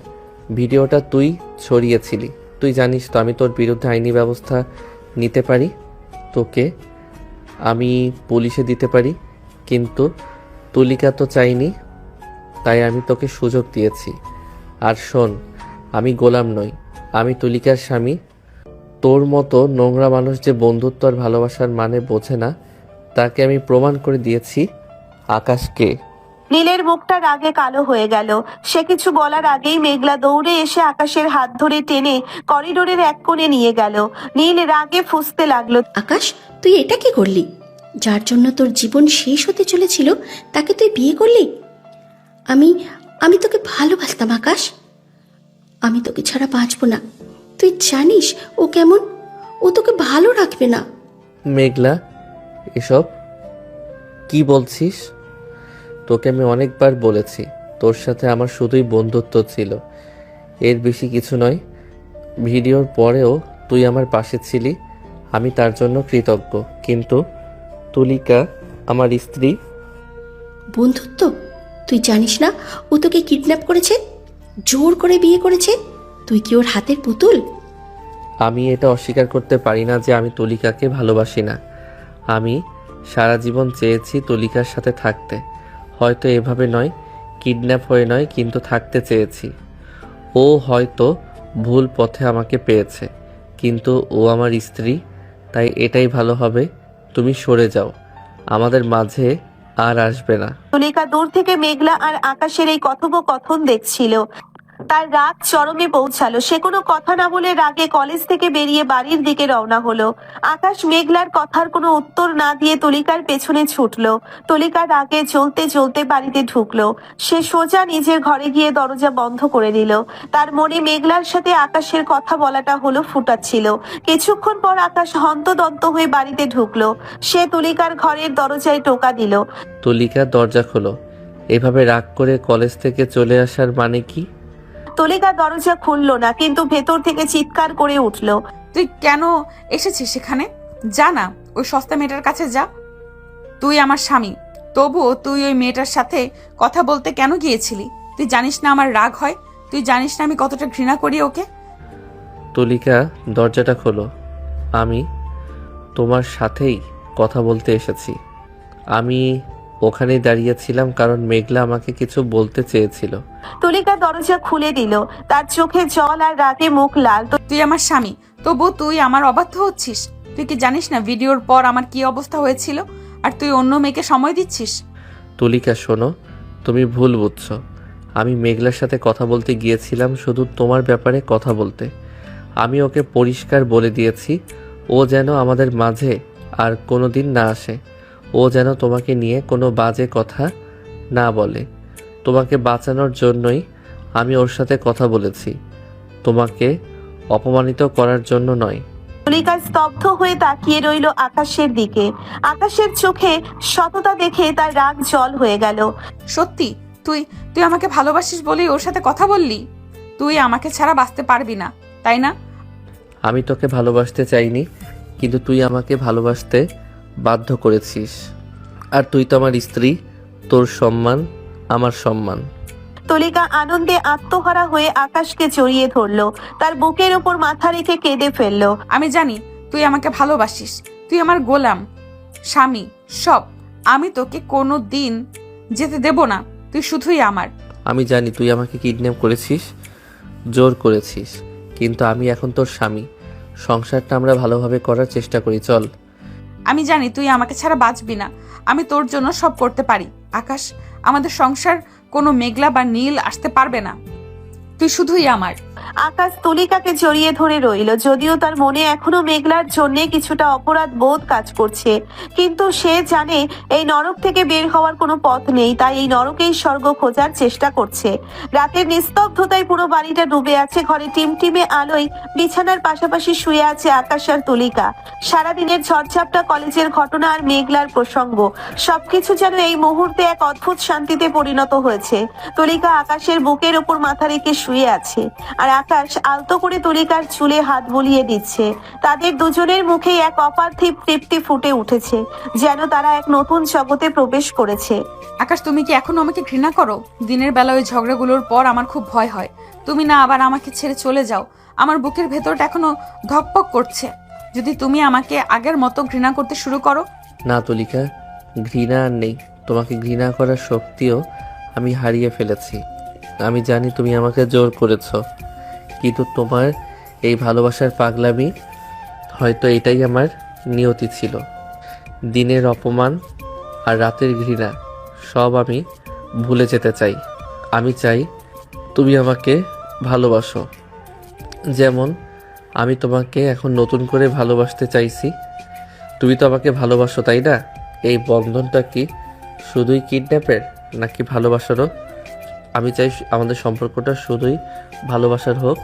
ভিডিওটা তুই ছড়িয়েছিলি, তুই জানিস তো আমি তোর বিরুদ্ধে আইনি ব্যবস্থা নিতে পারি। তোকে আমি পুলিশে দিতে পারি, কিন্তু তুলিকা তো চাইনি, তাই আমি তোকে সুযোগ দিয়েছি। আর শোন, আমি গোলাম নই, আমি তুলিকার স্বামী। তোর মতো নোংরা মানুষ যে বন্ধুত্ব আর ভালোবাসার মানে বোঝে না, তাকে আমি প্রমাণ করে দিয়েছি। আকাশকে। নীলের মুখটা রাগে কালো হয়ে গেল। সে কিছু বলার আগেই মেঘলা দৌড়ে এসে আকাশের হাত ধরে টেনে করিডোরের এক কোণে নিয়ে গেল। নীল রাগে ফুঁসতে লাগলো। আকাশ, তুই এটা কি করলি? যার জন্য তোর জীবন শেষ হতে চলেছিল তাকে তুই বিয়ে করলি? আমি আমি তোকে ভালোবাসতাম আকাশ। আমি তোকে ছাড়া বাঁচব না। তুই জানিস ও কেমন? ও তোকে ভালো রাখবে না। মেঘলা, এসব কি বলছিস? তোকে আমি অনেকবার বলেছি তোর সাথে আমার শুধুই বন্ধুত্ব ছিল, এর বেশি কিছু নয়। ভিডিওর পরেও তুই আমার পাশে ছিলি, আমি তার জন্য কৃতজ্ঞ। কিন্তু তুলিকা আমার স্ত্রী। বন্ধুত্ব? তুই জানিস না ও তোকে কিডন্যাপ করেছে, জোর করে বিয়ে করেছে? তুই কি ওর হাতের পুতুল? আমি এটা অস্বীকার করতে পারি না যে আমি তুলিকাকে ভালোবাসি না। আমি সারা জীবন চেয়েছি তুলিকার সাথে থাকতে, হয়তো এভাবে নয়, কিডন্যাপ হয়ে নয়, কিন্তু থাকতে চেয়েছি। ও হয়তো ভুল পথে আমাকে পেয়েছে, কিন্তু ও আমার স্ত্রী, তাই এটাই ভালো হবে। তুমি সরে যাও, আমাদের মাঝে আর আসবে না। তুলিকা দূর থেকে মেঘলা আর আকাশের এই কথোপকথন দেখছিল। তার রাগ চরমে পৌঁছালো। সে কোনো কথা না বলে রাগে কলেজ থেকে বেরিয়ে বাড়ির দিকে রওনা হলো। আকাশ মেঘলার কথার কোনো উত্তর না দিয়ে তুলিকার পেছনে ছুটলো। তুলিকা রাগে জ্বলতে জ্বলতে বাড়িতে ঢুকলো। সে সোজা নিজের ঘরে গিয়ে দরজা বন্ধ করে দিল। তার মনে মেঘলার সাথে আকাশের কথা বলাটা হলো ফুটাচ্ছিল। কিছুক্ষণ পর আকাশ হন্তদন্ত হয়ে বাড়িতে ঢুকলো। সে তুলিকার ঘরের দরজায় টোকা দিল। তুলিকা, দরজা খোলো। এভাবে রাগ করে কলেজ থেকে চলে আসার মানে কি? তুলিকা দরজা খুললো না, কিন্তু ভেতর থেকে চিৎকার করে উঠলো। তুই কেন এসেছিস সেখানে? যা না, ওই সস্তা মেয়েটার কাছে যা। তুই আমার স্বামী, তবুও তুই ওই মেয়েটার সাথে কথা বলতে কেন গিয়েছিলি? তুই জানিস না আমার রাগ হয়? তুই জানিস না আমি কতটা ঘৃণা করি ওকে? তুলিকা, দরজাটা খোলো। আমি তোমার সাথেই কথা বলতে এসেছি। আমি ওখানেই দাঁড়িয়েছিলাম কারণ মেঘলা আমাকে কিছু বলতে চেয়েছিল। তুলিকা দরজা খুলে দিল। তার চোখে জল আর রাগে মুখ লাল। তুই আমার স্বামী, তবু তুই আমার অবাধ্য হচ্ছিস। তুই কি জানিস না ভিডিওর পর আমার কি অবস্থা হয়েছিল? আর তুই অন্য মেয়েকে সময় দিচ্ছিস। তুলিকা, শোনো, তুমি ভুল বুঝছো। আমি মেঘলার সাথে কথা বলতে গিয়েছিলাম শুধু তোমার ব্যাপারে কথা বলতে। আমি ওকে পরিষ্কার বলে দিয়েছি ও যেন আমাদের মাঝে আর কোনো দিন না আসে। ও যেন তোমাকে নিয়ে কোনো বাজে কথা না বলে। তোমাকে বাঁচানোর জন্যই আমি ওর সাথে কথা বলেছি, তোমাকে অপমানিত করার জন্য নয়। তুলিকা স্তব্ধ হয়ে তাকিয়ে রইল আকাশের দিকে। আকাশের চোখে সততা দেখে তার রাগ জল হয়ে গেল। সত্যি তুই তুই আমাকে ভালোবাসিস বলেই ওর সাথে কথা বললি? তুই আমাকে ছাড়া বাঁচতে পারবি না, তাই না? আমি তোকে ভালোবাসতে চাইনি, কিন্তু তুই আমাকে ভালোবাসতে বাধ্য করেছিস। আর তুই তো আমার স্ত্রী, তোর সম্মান আমার সম্মান। তুলিকা আনন্দে আত্মহারা হয়ে আকাশকে জড়িয়ে ধরলো। তার বুকের ওপর মাথা রেখে কেঁদে ফেললো। আমি জানি তুই আমাকে ভালোবাসিস, তুই আমার গোলাম, স্বামী, সব। আমি তোকে কোনো দিন যেতে দেব না, তুই শুধুই আমার। আমি জানি তুই আমাকে কিডন্যাপ করেছিস, জোর করেছিস, কিন্তু আমি এখন তোর স্বামী। সংসারটা আমরা ভালোভাবে করার চেষ্টা করি, চল। আমি জানি তুই আমাকে ছাড়া বাঁচবি না, আমি তোর জন্য সব করতে পারি। আকাশ, আমাদের সংসার কোনো মেঘলা বা নীল আসতে পারবে না, তুই শুধুই আমার। আকাশ তুলিকাকে জড়িয়ে ধরে রইল। যদিও তার মনে এখনো মেঘলার জন্য কিছুটা অপরাধ বোধ কাজ করছে, কিন্তু সে জানে এই নরক থেকে বের হওয়ার কোনো পথ নেই। তাই এই নরকেই স্বর্গ খোঁজার চেষ্টা করছে। রাতের নিস্তব্ধতায় পুরো বাড়িটা ডুবে আছে। ঘরে টিমটিমে আলোয় বিছানার পাশাপাশি শুয়ে আছে আকাশ আর তুলিকা। সারাদিনের ঝড়ঝাপটা, কলেজের ঘটনা আর মেঘলার প্রসঙ্গ, সবকিছু যেন এই মুহূর্তে এক অদ্ভুত শান্তিতে পরিণত হয়েছে। তুলিকা আকাশের বুকের ওপর মাথা রেখে শুয়ে আছে, আর আকাশ আলতো করে তুলিকার চুলে হাত বুলিয়ে দিচ্ছে। তাদের দুজনের মুখে এক অপার্থিব তৃপ্তি ফুটে উঠেছে, যেন তারা এক নতুন জগতে প্রবেশ করেছে। আকাশ, তুমি কি এখনো আমাকে ঘৃণা করো? দিনের বেলা ওই ঝগড়াগুলোর পর আমার খুব ভয় হয় তুমি না আবার আমাকে ছেড়ে চলে যাও। আমার বুকের ভেতরটা এখনো ধকপক করছে। যদি তুমি আমাকে আগের মতো ঘৃণা করতে শুরু করো। না তুলিকা, ঘৃণা আর নেই। তোমাকে ঘৃণা করার শক্তিও আমি হারিয়ে ফেলেছি। আমি জানি তুমি আমাকে জোর করেছ, কিন্তু তোমার এই ভালোবাসার পাগলামি হয়তো এটাই আমার নিয়তি ছিল। দিনের অপমান আর রাতের ঘৃণা সব আমি ভুলে যেতে চাই। আমি চাই তুমি আমাকে ভালোবাসো, যেমন আমি তোমাকে এখন নতুন করে ভালোবাসতে চাইছি। তুমি তো আমাকে ভালোবাসো, তাই না? এই বন্ধনটা কি শুধুই কিডন্যাপের নাকি ভালোবাসারও? আমি চাই আমাদের সম্পর্কটা শুধুই ভালোবাসার হোক।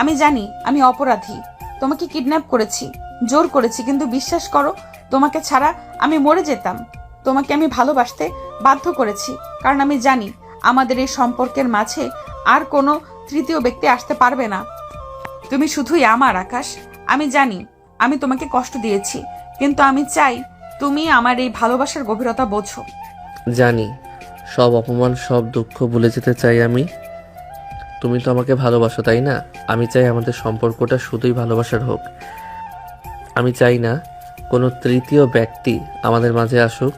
আমি জানি আমি অপরাধী, তোমাকে কিডন্যাপ করেছি, জোর করেছি, কিন্তু বিশ্বাস করো তোমাকে ছাড়া আমি মরে যেতাম। তোমাকে আমি ভালোবাসতে বাধ্য করেছি, কারণ আমি জানি আমাদের এই সম্পর্কের মাঝে আর কোনো তৃতীয় ব্যক্তি আসতে পারবে না। তুমি শুধুই আমার, আকাশ। আমি জানি আমি তোমাকে কষ্ট দিয়েছি, কিন্তু আমি চাই তুমি আমার এই ভালোবাসার গভীরতা বোঝো। জানি সব অপমান, সব দুঃখ ভুলে যেতে চাই আমি। তুমি তো আমাকে ভালোবাসো, তাই না? আমি চাই আমাদের সম্পর্কটা শুধুই ভালোবাসার হোক। আমি চাই না কোনো তৃতীয় ব্যক্তি আমাদের মাঝে আসুক।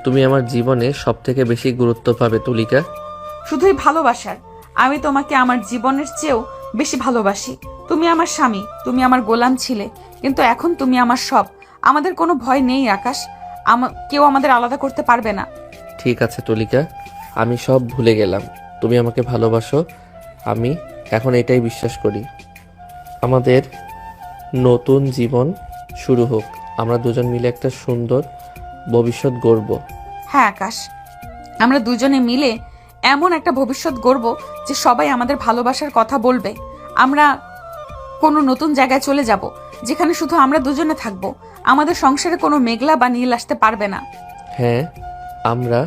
তুমি আমার জীবনে সব থেকে বেশি গুরুত্ব পাবে তুলিকা। শুধুই ভালোবাসার। আমি তোমাকে আমার জীবনের চেয়েও বেশি ভালোবাসি। তুমি আমার স্বামী, তুমি আমার গোলাম ছিলে, কিন্তু এখন তুমি আমার সব। আমাদের কোনো ভয় নেই আকাশ, কেউ আমাদের আলাদা করতে পারবে না। ঠিক আছে তুলিকা, আমি সব ভুলে গেলাম। তুমি আমাকে ভালোবাসো, আমি এখন এটাই বিশ্বাস করি। আমাদের নতুন জীবন শুরু হোক, আমরা দুজন মিলে একটা সুন্দর ভবিষ্যৎ গড়ব। হ্যাঁ আকাশ, আমরা দুজনে মিলে এমন একটা ভবিষ্যৎ গড়ব যে সবাই আমাদের ভালোবাসার কথা বলবে। আমরা কোনো নতুন জায়গায় চলে যাব যেখানে শুধু আমরা দুজনে থাকবো। আমাদের সংসারে কোনো মেঘলা বা নীল আসতে পারবে না। হ্যাঁ, আমরা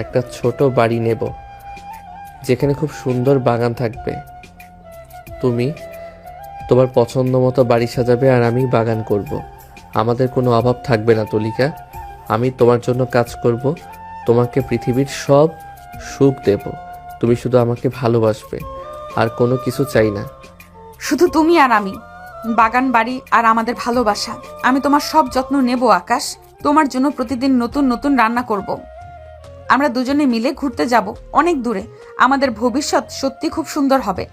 একটা ছোট বাড়ি নেব যেখানে খুব সুন্দর বাগান থাকবে। তুমি তোমার পছন্দ মতো বাড়ি সাজাবে আর আমি বাগান করব। আমাদের কোনো অভাব থাকবে না তুলিকা। আমি তোমার জন্য কাজ করব, তোমাকে পৃথিবীর সব সুখ দেব। তুমি শুধু আমাকে ভালোবাসবে, আর কোনো কিছু চাই না। শুধু তুমি আর আমি, বাগান, বাড়ি আর আমাদের ভালোবাসা। আমি তোমার সব যত্ন নেব আকাশ। তোমার জন্য প্রতিদিন নতুন নতুন রান্না করব। আমরা দুজনে মিলে ঘুরতে যাব অনেক দূরে। আমাদের ভবিষ্যৎ সত্যি খুব সুন্দর হবে।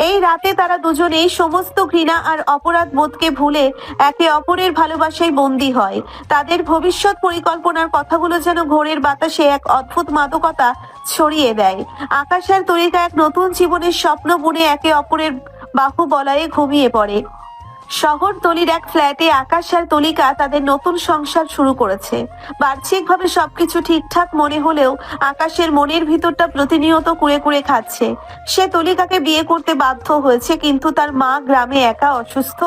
এই রাতে তারা দুজনেই সমস্ত ঘৃণা আর অপরাধ বোধকে ভুলে একে অপরের ভালোবাসায় বন্দী হয়। তাদের ভবিষ্যৎ পরিকল্পনার কথাগুলো যেন ভোরের বাতাসে এক অদ্ভুত মাদকতা ছড়িয়ে দেয়। আকাশ আর তরিকা এক নতুন জীবনের স্বপ্ন বুনে একে অপরের বাহু বলয়ে ঘুমিয়ে পড়ে। শহরতলির এক ফ্ল্যাটে আকাশ আর তলিকা তাদের নতুন সংসার শুরু করেছে। বাহ্যিকভাবে সবকিছু ঠিকঠাক মনে হলেও আকাশের মনের ভিতরটা প্রতিনিয়ত কুড়ে কুড়ে খাচ্ছে। সে তলিকাকে বিয়ে করতে বাধ্য হয়েছে, কিন্তু তার মা গ্রামে একা অসুস্থ,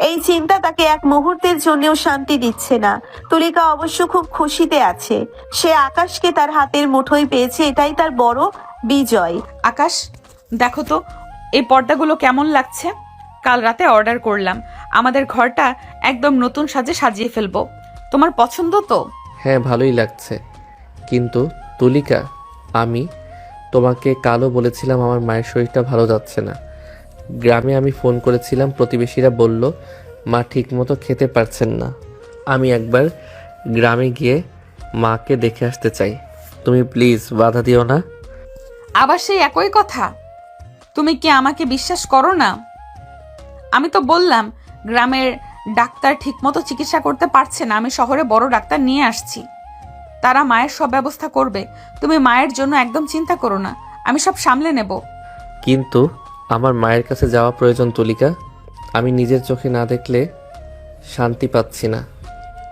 এই চিন্তা তাকে এক মুহূর্তের জন্যও শান্তি দিচ্ছে না। তলিকা অবশ্য খুব খুশিতে আছে, সে আকাশকে তার হাতের মুঠোয় পেয়েছে, এটাই তার বড় বিজয়। আকাশ, দেখো তো এই পর্দাগুলো কেমন লাগছে। কাল রাতে অর্ডার করলাম। আমাদের ঘরটা একদম নতুন সাজে সাজিয়ে ফেলবো। তোমার পছন্দ তো? হ্যাঁ, ভালোই লাগছে। কিন্তু তুলিকা, আমি তোমাকে কালও বলেছিলাম আমার মায়ের শরীরটা ভালো যাচ্ছে না। গ্রামে আমি ফোন করেছিলাম, প্রতিবেশীরা বলল মা ঠিকমতো খেতে পারছেন না। আমি একবার গ্রামে গিয়ে মাকে দেখে আসতে চাই। তুমি প্লিজ বাধা দিও না। আবার সেই একই কথা। তুমি কি আমাকে বিশ্বাস করো না? আমি তো বললাম গ্রামের ডাক্তার ঠিকমতো চিকিৎসা করতে পারছে না, আমি শহরে বড় ডাক্তার নিয়ে আসছি, তারা মায়ের সব ব্যবস্থা করবে। তুমি মায়ের জন্য একদম চিন্তা করো না, আমি সব সামলে নেব। কিন্তু আমার মায়ের কাছে যাওয়া প্রয়োজন তুলিকা। আমি নিজের চোখে না দেখলে শান্তি পাচ্ছি না।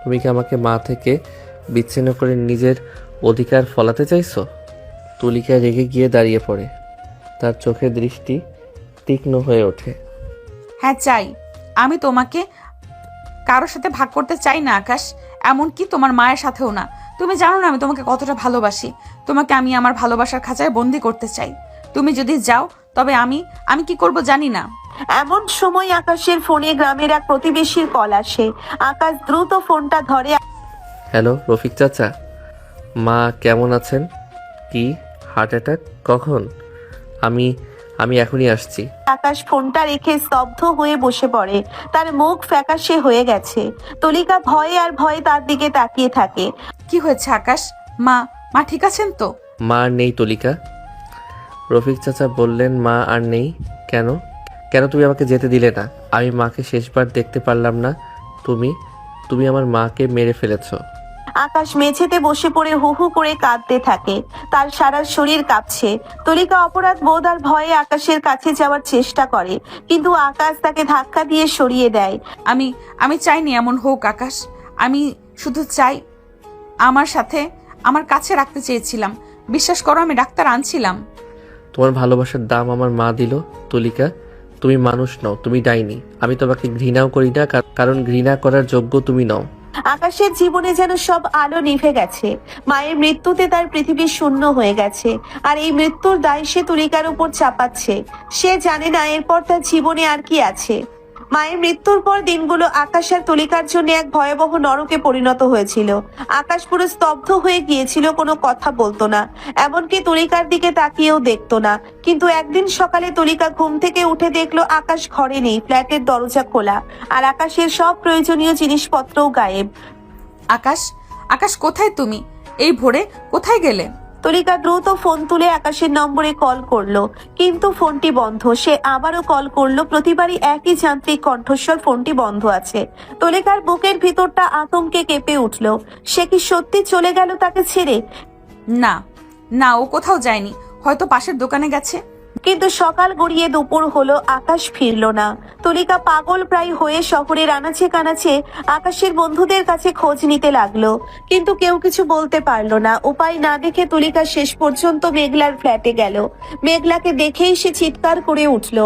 তুমি কি আমাকে মা থেকে বিচ্ছিন্ন করে নিজের অধিকার ফলাতে চাইছো? তুলিকা রেগে গিয়ে দাঁড়িয়ে পড়ে, তার চোখের দৃষ্টি তীক্ষ্ণ হয়ে ওঠে। হ্যাঁ চাই, আমি তোমাকে কারোর সাথে ভাগ করতে চাই না আকাশ, এমনকি তোমার মায়ের সাথেও না। তুমি জানো না আমি তোমাকে কতটা ভালোবাসি। তোমাকে আমি আমার ভালোবাসার খাঁচায় বন্দি করতে চাই। তুমি যদি যাও তবে আমি কি করব জানি না। এমন সময় আকাশের ফোনে গ্রামের এক প্রতিবেশীর কল আসে। আকাশ দ্রুত ফোনটা ধরে। হ্যালো রফিক চাচা, মা কেমন আছেন? কি হার্ট অ্যাটাক? কখন? আমি এখনই আসছি। আকাশ ফোনটা রেখে স্তব্ধ হয়ে বসে পড়ে, তার মুখ ফ্যাকাশে হয়ে গেছে। তলিকা ভয়ে আর ভয়ে তার দিকে তাকিয়ে থাকে। কি হয়েছে আকাশ? মা ঠিক আছেন তো? মা আর নেই তুলিকা। রফিক চাচা বললেন মা আর নেই। কেন তুমি আমাকে যেতে দিলে না? আমি মাকে শেষবার দেখতে পারলাম না। তুমি তুমি আমার মাকে মেরে ফেলেছো। আকাশ মেঝেতে বসে পড়ে হু হু করে কাঁদতে থাকে। তার সারা শরীর কাঁপছে। তুলিকা অপরাধ বোধ আর ভয়ে আকাশের কাছে যাওয়ার চেষ্টা করে, কিন্তু আকাশ তাকে ধাক্কা দিয়ে সরিয়ে দেয়। আমি আমি চাইনি এমন হোক আকাশ। আমি শুধু চাই, আমার সাথে আমার কাছে রাখতে চেয়েছিলাম। বিশ্বাস করো, আমি ডাক্তার আনছিলাম। তোমার ভালোবাসার দাম আমার মা দিল তুলিকা। তুমি মানুষ নও, তুমি ডাইনি। আমি তোমাকে ঘৃণাও করি না, কারণ ঘৃণা করার যোগ্য তুমি নও। আকাশের জীবনে যেন সব আলো নিভে গেছে। মায়ের মৃত্যুতে তার পৃথিবী শূন্য হয়ে গেছে, আর এই মৃত্যুর দায় সে তুলিকার উপর চাপাচ্ছে। সে জানে না এরপর তার জীবনে আর কি আছে। মায়ের মৃত্যুর পর দিনগুলো আকাশ আর তুলিকার জন্য এক ভয়াবহ নরকে পরিণত হয়েছিল। আকাশ পুরো স্তব্ধ হয়ে গিয়েছিল, কোনো কথা বলতো না, এমনকি তুলিকার দিকে তাকিয়েও দেখতো না। কিন্তু একদিন সকালে তুলিকা ঘুম থেকে উঠে দেখলো আকাশ ঘরে নেই, ফ্ল্যাটের দরজা খোলা, আর আকাশের সব প্রয়োজনীয় জিনিসপত্রও গায়েব। আকাশ, আকাশ কোথায় তুমি? এই ভোরে কোথায় গেলে? তুলিকা দ্রুত ফোন তুলে আকাশের নম্বরে কল করলো, কিন্তু ফোনটি বন্ধ। সে আবারও কল করলো, প্রতিবারই একই যান্ত্রিক কণ্ঠস্বর, ফোনটি বন্ধ আছে। তুলিকার বুকের ভিতরটা আতঙ্কে কেঁপে উঠলো। সে কি সত্যি চলে গেল তাকে ছেড়ে? না না, ও কোথাও যায়নি, হয়তো পাশের দোকানে গেছে। কিন্তু সকাল গড়িয়ে দুপুর হলো, আকাশ ফিরল না। তুলিকা পাগল প্রায় হয়ে শহরের আনাচে কানাচে আকাশের বন্ধুদের কাছে খোঁজ নিতে লাগলো, কিন্তু কেউ কিছু বলতে পারলো না। উপায় না দেখে তুলিকা শেষ পর্যন্ত মেঘলার ফ্ল্যাটে গেল। মেঘলাকে দেখেই সে চিৎকার করে উঠলো।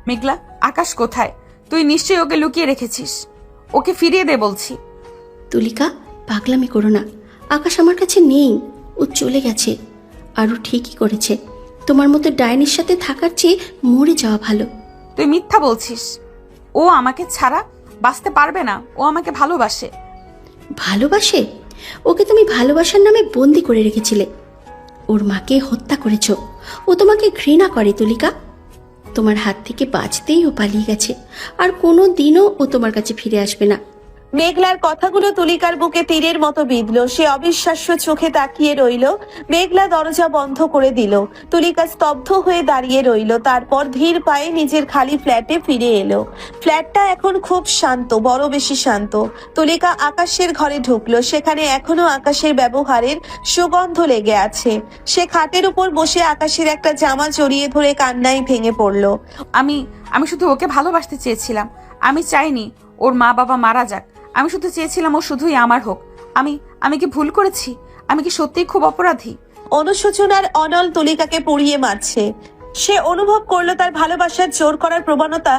মেঘলা, আকাশ কোথায়? তুই নিশ্চয়ই ওকে লুকিয়ে রেখেছিস। ওকে ফিরিয়ে দে বলছি। তুলিকা, পাগলামি করো না। আকাশ আমার কাছে নেই, ও চলে গেছে। আর ও ঠিকই করেছে। তোমার মতো ডাইনির সাথে থাকার চেয়ে মরে যাওয়া ভালো। তুই মিথ্যা বলছিস। ও আমাকে ছাড়া বাঁচতে পারবে না। ও আমাকে ভালোবাসে। ভালোবাসে? ওকে তুমি ভালোবাসার নামে বন্দি করে রেখেছিলে। ওর মাকে হত্যা করেছ। ও তোমাকে ঘৃণা করে তুলিকা। তোমার হাত থেকে বাঁচতেই ও পালিয়ে গেছে, আর কোনো দিনও ও তোমার কাছে ফিরে আসবে না। মেঘলার কথাগুলো তুলিকার বুকে তীরের মতো বিঁধলো। সে অবিশ্বাস্য চোখে তাকিয়ে রইল। মেঘলা দরজা বন্ধ করে দিল। তুলিকা স্তব্ধ হয়ে দাঁড়িয়ে রইল। তারপর ধীর পায়ে নিজের খালি ফ্ল্যাটে ফিরে এলো। ফ্ল্যাটটা এখন খুব শান্ত, বড় বেশি শান্ত। তুলিকা আকাশের ঘরে ঢুকলো। সেখানে এখনো আকাশের ব্যবহারের সুগন্ধ লেগে আছে। সে খাটের উপর বসে আকাশের একটা জামা জড়িয়ে ধরে কান্নায় ভেঙে পড়লো। আমি শুধু ওকে ভালোবাসতে চেয়েছিলাম। আমি চাইনি ওর মা বাবা মারা যাক। আমি শুধু চেয়েছিলাম ও শুধুই আমার হোক। আমি কি ভুল করেছি? আমি কি সত্যিই খুব অপরাধী? অনুশোচনার অনল তুলিকাকে পুড়িয়ে মারছে। সে অনুভব করলো তার ভালোবাসার জোর করার প্রবণতা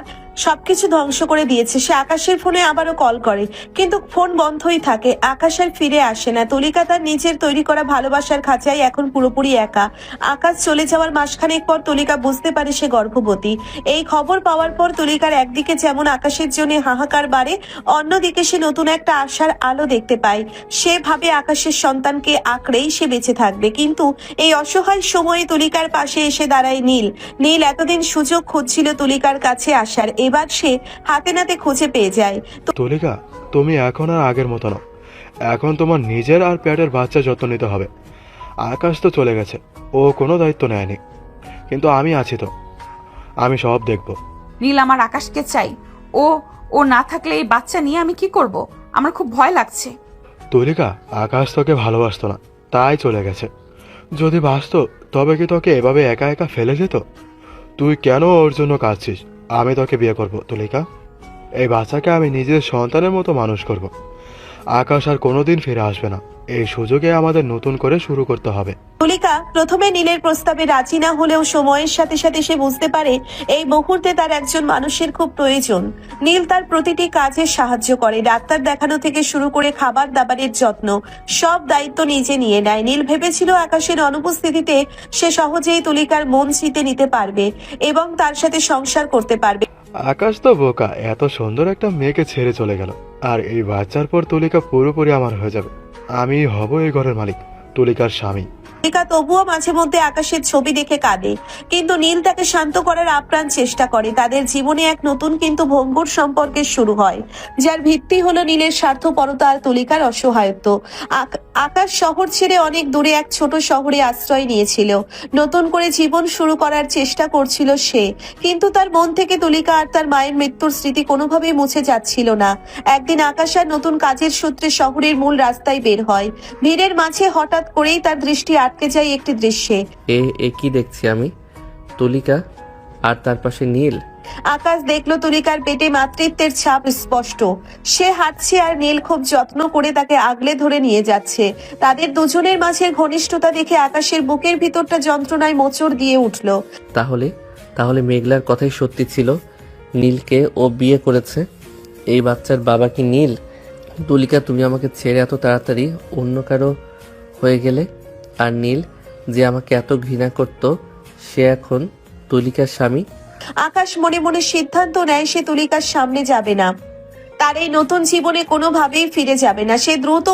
সবকিছু ধ্বংস করে দিয়েছে। সে আকাশের ফোনে আবারও কল করে, কিন্তু ফোন বন্ধই থাকে। আকাশ আর ফিরে আসে না। তুলিকা তার নিজের তৈরি করা ভালোবাসার খাঁচায় এখন পুরোপুরি একা। আকাশ চলে যাওয়ার মাসখানেক পর তুলিকা বুঝতে পারে সে গর্ভবতী। এই খবর পাওয়ার পর তুলিকার একদিকে যেমন আকাশের জন্য হাহাকার বাড়ে, অন্যদিকে সে নতুন একটা আশার আলো দেখতে পায়। সে ভাবে আকাশের সন্তানকে আঁকড়েই সে বেঁচে থাকবে। কিন্তু এই অসহায় সময়ে তুলিকার পাশে এসে দাঁড়ায় নীল। নীল এতদিন সুযোগ খুঁজছিল তুলিকার কাছে আসার, এবার সে হাতে নাতে খুঁজে পেয়ে যায়। তুলিকা, তুমি এখন আর আগের মতো নও। এখন তোমার নিজের আর পেটের বাচ্চা যত্ন নিতে হবে। আকাশ তো চলে গেছে, ও কোনো দায়িত্ব নেয়নি, কিন্তু আমি আছি তো, আমি সব দেখব। নীল, আমার আকাশকে চাই। ও না থাকলে এই বাচ্চা নিয়ে আমি কি করব? আমার খুব ভয় লাগছে। তুলিকা, আকাশ তোকে ভালোবাসতো না, তাই চলে গেছে। যদি বাসতো তবে কি তোকে এভাবে একা একা ফেলে যেত? তুই কেন ওর জন্য কাঁদছিস? আমি তোকে বিয়ে করব তুলিকা। এই বাচ্চাকে আমি নিজের সন্তানের মতো মানুষ করব। আকাশ আর কোনোদিন ফিরে আসবে না। এই সুযোগে আমাদের নতুন করে শুরু করতে হবে। তুলিকা প্রথমে নীলের প্রস্তাবে রাজি না হলেও সময়ের সাথে সাথে সে বুঝতে পারে এই মুহূর্তে তার একজন মানুষের খুব প্রয়োজন। নীল তার প্রতিটি কাজে সাহায্য করে, ডাক্তার দেখানো থেকে শুরু করে খাবার দাবারের যত্ন, সব দায়িত্ব নিজে নিয়ে নেয়। নীল ভেবেছিল আকাশের অনুপস্থিতিতে সে সহজেই তুলিকার মন জিতে নিতে পারবে এবং তার সাথে সংসার করতে পারবে। আকাশ তো বোকা, এত সুন্দর একটা মেয়েকে ছেড়ে চলে গেল। আর এই বাচ্চার পর তুলিকা পুরোপুরি আমার হয়ে যাবে। আমি হব এই ঘরের মালিক। তুলিকার স্বামী। তুলিকা তবুও মাঝে মধ্যে আকাশের ছবি দেখে কাঁদে, কিন্তু নীল তাকে শান্ত করার আপ্রাণ চেষ্টা করে। তাদের জীবনে এক নতুন কিন্তু ভঙ্গুর সম্পর্কের শুরু হয়, যার ভিত্তি হলো নীলের স্বার্থপরতা আর তুলিকার অসহায়ত্ব। আকাশ শহর ছেড়ে অনেক দূরে এক ছোট শহরে আশ্রয় নিয়েছিল, নতুন করে জীবন শুরু করার চেষ্টা করছিল সে। কিন্তু তার মন থেকে তুলিকা আর তার মায়ের মৃত্যুর স্মৃতি কোনোভাবেই মুছে যাচ্ছিল না। একদিন আকাশ আর নতুন কাজের সূত্রে শহরের মূল রাস্তায় বের হয়। ভিড়ের মাঝে হঠাৎ করেই তার দৃষ্টি আটকে যায় একটি দৃশ্যে। এ কি দেখছি আমি? তুলিকা আর তার পাশে নীল। আকাশ দেখলো তুলিকার পেটে মাতৃত্বের ছাপ স্পষ্ট। সে হাঁটছে আর নীল খুব যত্ন করে তাকে আগলে ধরে নিয়ে যাচ্ছে। তাদের দুজনের মাঝের ঘনিষ্ঠতা দেখে আকাশের বুকের ভিতরটা যন্ত্রণায় মোচড় দিয়ে উঠল। তাহলে মেঘলার কথাই সত্যি ছিল, নীলকে ও বিয়ে করেছে। এই বাচ্চার বাবা কি নীল? তুলিকা, তুমি আমাকে ছেড়ে এত তাড়াতাড়ি অন্য কারো হয়ে গেলে, আর নীল যে আমাকে এত ঘৃণা করত সে এখন তুলিকার স্বামী। আকাশ মনে মনে সিদ্ধান্ত নেয় সে তুলিকার সামনে যাবে না, তার এই নতুন জীবনে কোনোভাবেই ফিরে যাবে না। সে দ্রুত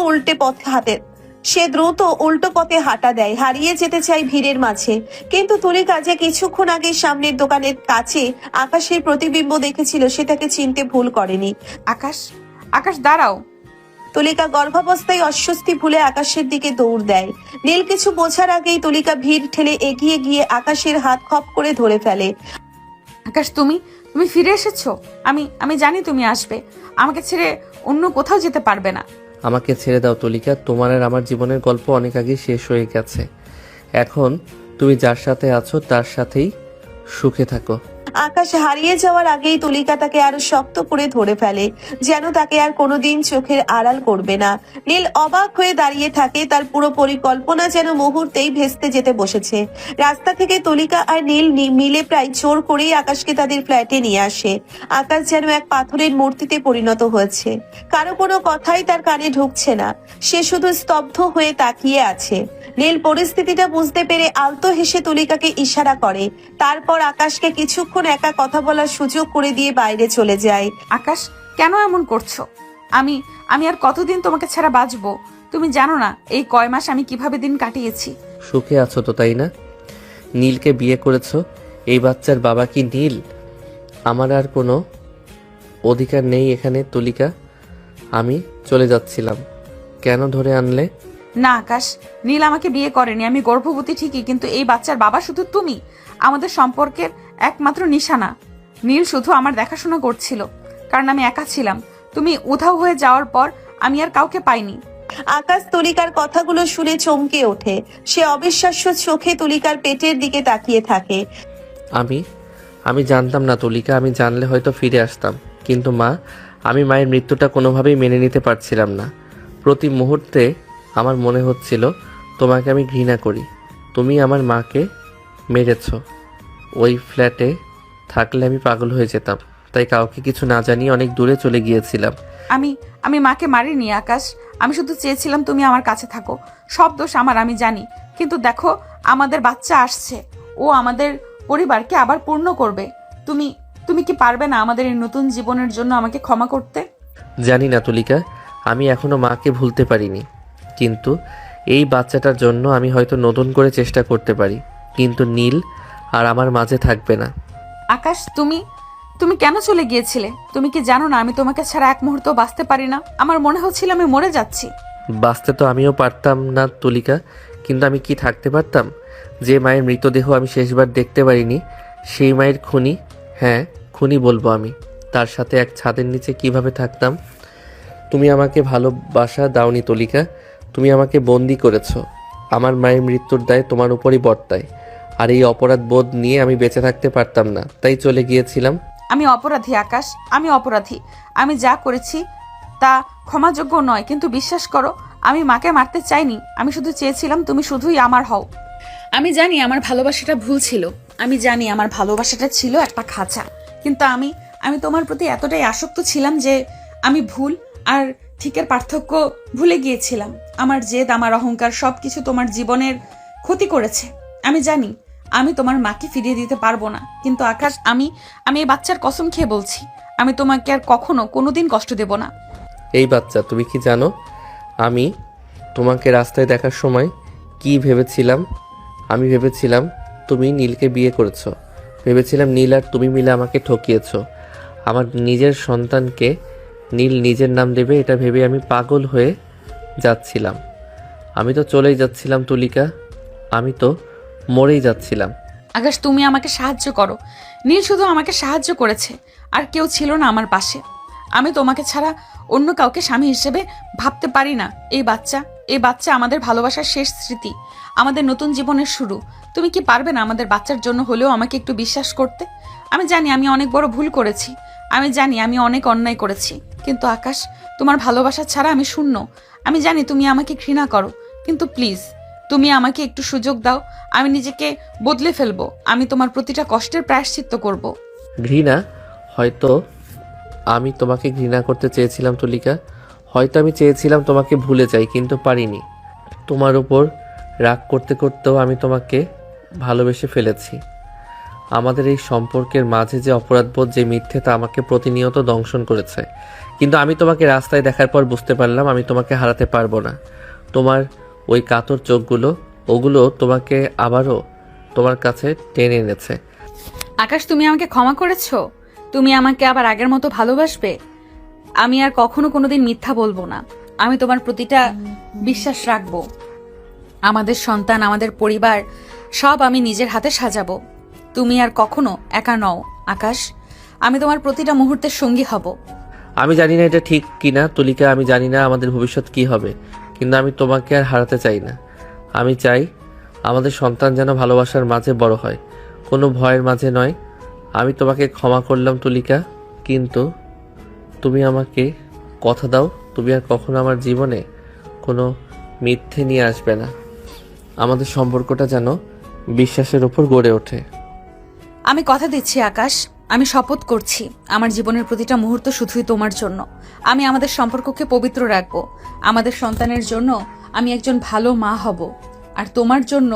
উল্টো পথে হাঁটা দেয়, হারিয়ে যেতে চায় ভিড়ের মাঝে। কিন্তু তুলিকা যে কিছুক্ষণ আগে সামনের দোকানের কাছে আকাশের প্রতিবিম্ব দেখেছিল, সেটাকে চিনতে ভুল করেনি। আকাশ দাঁড়াও। তুলিকা গর্ভাবস্থায় অস্বস্তি ভুলে আকাশের দিকে দৌড় দেয়। নীল কিছু বোঝার আগেই তুলিকা ভিড় ঠেলে এগিয়ে গিয়ে আকাশের হাত খপ করে ধরে ফেলে। আকাশ, তুমি ফিরে এসেছো। আমি জানি তুমি আসবে, আমাকে ছেড়ে অন্য কোথাও যেতে পারবে না। আমাকে ছেড়ে দাও তুলিকা, তোমার আর আমার জীবনের গল্প অনেক আগে শেষ হয়ে গেছে। এখন তুমি যার সাথে আছো তার সাথেই সুখে থাকো। আকাশ হারিয়ে যাওয়ার আগেই তুলিকা তাকে আরো শক্ত করে ধরে ফেলে, যেন তাকে আর কোনোদিন চোখের আড়াল করবে না। নীল অবাক হয়ে দাঁড়িয়ে থাকে, তার পুরো পরিকল্পনা যেন মুহূর্তেই ভেস্তে যেতে বসেছে। রাস্তা থেকে তুলিকা আর নীল মিলে প্রায় জোর করেই আকাশকে তাদের ফ্ল্যাটে নিয়ে আসে। আকাশ যেন এক পাথরের মূর্তিতে পরিণত হয়েছে, কারো কোনো কথাই তার কানে ঢুকছে না। সে শুধু স্তব্ধ হয়ে তাকিয়ে আছে। নীল পরিস্থিতিটা বুঝতে পেরে আলতো হেসে তুলিকাকে ইশারা করে, তারপর আকাশকে কিছুক্ষণ একা কথা বলার সুযোগ করে দিয়ে বাইরে চলে যায়। আকাশ, কেন এমন করছো? আমি আর কতদিন তোমাকে ছাড়া বাঁচবো? তুমি জানো না এই কয় মাস আমি কিভাবে দিন কাটিয়েছি। সুখে আছো তো, তাই না? নীলকে বিয়ে করেছো, এই বাচ্চার বাবা কি নীল? আমার আর কোনো অধিকার নেই এখানে তুলিকা। আমি চলে যাচ্ছিলাম, কেন ধরে আনলে? না আকাশ, নীল আমাকে বিয়ে করেনি। আমি গর্ভবতী ঠিকই, কিন্তু এই বাচ্চার বাবা শুধু তুমি, আমাদের সম্পর্কের একমাত্র নিশানা। নীল শুধু আমার দেখাশোনা করছিল, কারণ আমি একা ছিলাম। তুমি উধাও হয়ে যাওয়ার পর আমি আর কাউকে পাইনি। আকাশ তুলিকার কথাগুলো শুনে চমকে ওঠে। সে অবিশ্বাস্য চোখে তুলিকার পেটের দিকে তাকিয়ে থাকে। আমি জানতাম না তুলিকা, আমি জানলে হয়তো ফিরে আসতাম। কিন্তু মা, আমি মায়ের মৃত্যুটা কোনোভাবেই মেনে নিতে পারছিলাম না। প্রতি মুহূর্তে আমার মনে হচ্ছিল তোমাকে আমি ঘৃণা করি। তুমি আমার মাকে মেরেছ। ওই ফ্ল্যাটে থাকলে আমি পাগল হয়ে যেতাম, তাই কাউকে কিছু না জানিয়ে অনেক দূরে চলে গিয়েছিলাম। আমি মাকে মারিনি আকাশ, আমি শুধু চেয়েছিলাম তুমি আমার কাছে থাকো। সব দোষ আমার, আমি জানি। কিন্তু দেখো, আমাদের বাচ্চা আসছে, ও আমাদের পরিবারকে আবার পূর্ণ করবে। তুমি কি পারবে না আমাদের এই নতুন জীবনের জন্য আমাকে ক্ষমা করতে? জানি না তুলিকা, আমি এখনো মাকে ভুলতে পারিনি, কিন্তু এই বাচ্চাটার জন্য আমি হয়তো নতুন করে চেষ্টা করতে পারি। কিন্তু নীল আর আমার মাঝে থাকবে না। আকাশ, তুমি কেন চলে গিয়েছিলে? তুমি কি জানো না আমি তোমাকে ছাড়া এক মুহূর্ত বাঁচতে পারি না? আমার মনে হচ্ছিল আমি মরে যাচ্ছি। বাঁচতে তো আমিও পারতাম না তুলিকা, কিন্তু আমি কি থাকতে পারতাম? যে মায়ের মৃতদেহ আমি শেষবার দেখতে পারিনি, সেই মায়ের খুনি, হ্যাঁ খুনি বলবো আমি, তার সাথে এক ছাদের নিচে কিভাবে থাকতাম? তুমি আমাকে ভালোবাসা দাওনি তুলিকা, তুমি আমাকে বন্দি করেছো। আমার মায়ের মৃত্যুর দায় তোমার উপরই বর্তায়, আর এই অপরাধ বোধ নিয়ে আমি বেঁচে থাকতে পারতাম না, তাই চলে গিয়েছিলাম। আমি অপরাধী আকাশ, আমি অপরাধী। আমি যা করেছি তা ক্ষমাযোগ্য নয়, কিন্তু বিশ্বাস করো, আমি মাকে মারতে চাইনি। আমি শুধু চেয়েছিলাম তুমি শুধুই আমার হও। আমি জানি আমার ভালোবাসাটা ভুল ছিল, আমি জানি আমার ভালোবাসাটা ছিল একটা খাঁচা, কিন্তু আমি তোমার প্রতি এতটাই আসক্ত ছিলাম যে আমি ভুল আর ঠিকের পার্থক্য ভুলে গিয়েছিলাম। আমার জেদ, আমার অহংকার সবকিছু তোমার জীবনের ক্ষতি করেছে। আমি জানি আমি তোমার মাকে ফিরিয়ে দিতে পারবো না, কিন্তু আকাশ, আমি এই বাচ্চার কসম খেয়ে বলছি, আমি তোমাকে আর কখনো কোনোদিন কষ্ট দেব না। এই বাচ্চা, তুমি কি জানো আমি তোমাকে রাস্তায় দেখার সময় কি ভেবেছিলাম? আমি ভেবেছিলাম তুমি নীলকে বিয়ে করেছো। ভেবেছিলাম নীল আর তুমি মিলে আমাকে ঠকিয়েছো। আমার নিজের সন্তানকে নীল নিজের নাম দেবে এটা ভেবে আমি পাগল হয়ে যাচ্ছিলাম। আমি তো চলেই যাচ্ছিলাম তুলিকা, আমি তো মরেই যাচ্ছিলাম। আকাশ, তুমি আমাকে সাহায্য করো। নীল শুধু আমাকে সাহায্য করেছে, আর কেউ ছিল না আমার পাশে। আমি তোমাকে ছাড়া অন্য কাউকে স্বামী হিসেবে ভাবতে পারি না। এই বাচ্চা আমাদের ভালোবাসার শেষ স্মৃতি, আমাদের নতুন জীবনের শুরু। তুমি কি পারবে না আমাদের বাচ্চার জন্য হলেও আমাকে একটু বিশ্বাস করতে? আমি জানি আমি অনেক বড় ভুল করেছি, আমি জানি আমি অনেক অন্যায় করেছি, কিন্তু আকাশ, তোমার ভালোবাসা ছাড়া আমি শূন্য। আমি জানি তুমি আমাকে ঘৃণা করো, কিন্তু প্লিজ তুমি আমাকে একটু সুযোগ দাও। আমি নিজেকে বদলে ফেলবো। আমি তোমার প্রতিটা কষ্টের প্রায়শ্চিত্ত করব। ঘৃণা? হয়তো আমি তোমাকে ঘৃণা করতে চেয়েছিলাম তুলিকা, হয়তো আমি চেয়েছিলাম তোমাকে ভুলে যাই, কিন্তু পারিনি। তোমার উপর রাগ করতে করতেও আমি তোমাকে ভালোবেসে ফেলেছি। আমাদের এই সম্পর্কের মাঝে যে অপরাধবোধ, যে মিথ্যে, তা আমাকে প্রতিনিয়ত দংশন করেছে। কিন্তু আমি তোমাকে রাস্তায় দেখার পর বুঝতে পারলাম আমি তোমাকে হারাতে পারবো না। তোমার ওই কাতর চোখগুলো, ওগুলো তোমাকে আবারও তোমার কাছে টেনে এনেছে। আকাশ, তুমি আমাকে ক্ষমা করেছো? তুমি আমাকে আবার আগের মতো ভালোবাসবে? আমি আর কখনো কোনোদিন মিথ্যা বলবো না। আমি তোমার প্রতিটা বিশ্বাস রাখবো। আমাদের সন্তান, আমাদের পরিবার, সব আমি নিজের হাতে সাজাবো। তুমি আর কখনো একা নও আকাশ। আমি তোমার প্রতিটা মুহূর্তের সঙ্গী হব। আমি জানি না এটা ঠিক কিনা তুলিকা, আমি জানি না আমাদের ভবিষ্যৎ কি হবে, কিন্তু আমি তোমাকে আর হারাতে চাই না। আমি চাই আমাদের সন্তান যেন ভালোবাসার মাঝে বড় হয়, কোনো ভয়ের মাঝে নয়। আমি তোমাকে ক্ষমা করলাম তুলিকা, কিন্তু তুমি আমাকে কথা দাও তুমি আর কখনো আমার জীবনে কোনো মিথ্যে নিয়ে আসবে না। আমাদের সম্পর্কটা যেন বিশ্বাসের উপর গড়ে ওঠে। আমি কথা দিচ্ছি আকাশ, আমি শপথ করছি আমার জীবনের প্রতিটা মুহূর্ত শুধুই তোমার জন্য। আমি আমাদের সম্পর্ককে পবিত্র রাখবো। আমাদের সন্তানের জন্য আমি একজন ভালো মা হব, আর তোমার জন্য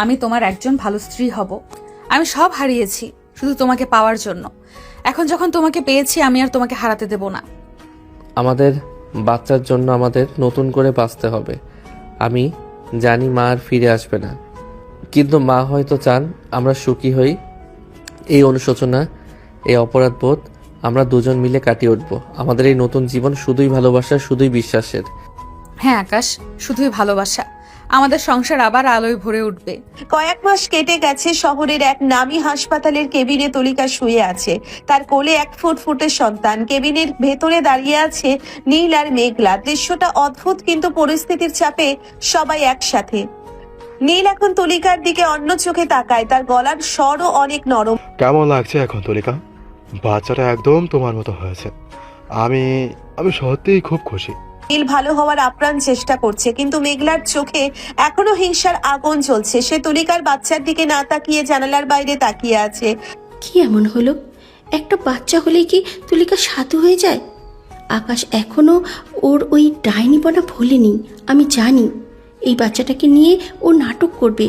আমি তোমার একজন ভালো স্ত্রী হব। আমি সব হারিয়েছি শুধু তোমাকে পাওয়ার জন্য। এখন যখন তোমাকে পেয়েছি, আমি আর তোমাকে হারাতে দেব না। আমাদের বাচ্চার জন্য আমাদের নতুন করে বাঁচতে হবে। আমি জানি মা আর ফিরে আসবে না, কিন্তু মা হয়তো চান আমরা সুখী হই। এই অনুশোচনা, এই অপরাধবোধ আমরা দুজন মিলে কাটিয়ে উঠব। আমাদের এই নতুন জীবন শুধুই ভালোবাসা, শুধুই বিশ্বাসের। হ্যাঁ আকাশ, শুধুই ভালোবাসা। আমাদের সংসার আবার আলোয় ভরে উঠবে। কয়েক মাস কেটে গেছে। শহরের এক নামী হাসপাতালের কেবিনে তুলিকা শুয়ে আছে। তার কোলে এক ফুটফুটে সন্তান। কেবিনের ভেতরে দাঁড়িয়ে আছে নীল আর মেঘলা। দৃশ্যটা অদ্ভুত, কিন্তু পরিস্থিতির চাপে সবাই একসাথে। নীল এখন তুলিকার দিকে অন্য চোখে তাকায়, তার গলার স্বরও অনেক নরম। কেমন লাগছে এখন তুলিকা? বাচ্চাটা একদম তোমার মতো হয়েছে। আমি আমি সত্যিই খুব খুশি। নীল ভালো হওয়ার আপ্রাণ চেষ্টা করছে, কিন্তু মেঘলার চোখে এখনো হিংসার আগুন জ্বলছে। সে তুলিকার বাচ্চার দিকে না তাকিয়ে জানালার বাইরে তাকিয়ে আছে। কি এমন হলো? একটা বাচ্চা হলেই কি তুলিকা সাধু হয়ে যায়? আকাশ এখনো ওর ওই ডাইনিপনা ভোলেনি। আমি জানি এই বাচ্চাটাকে নিয়ে ও নাটক করবে।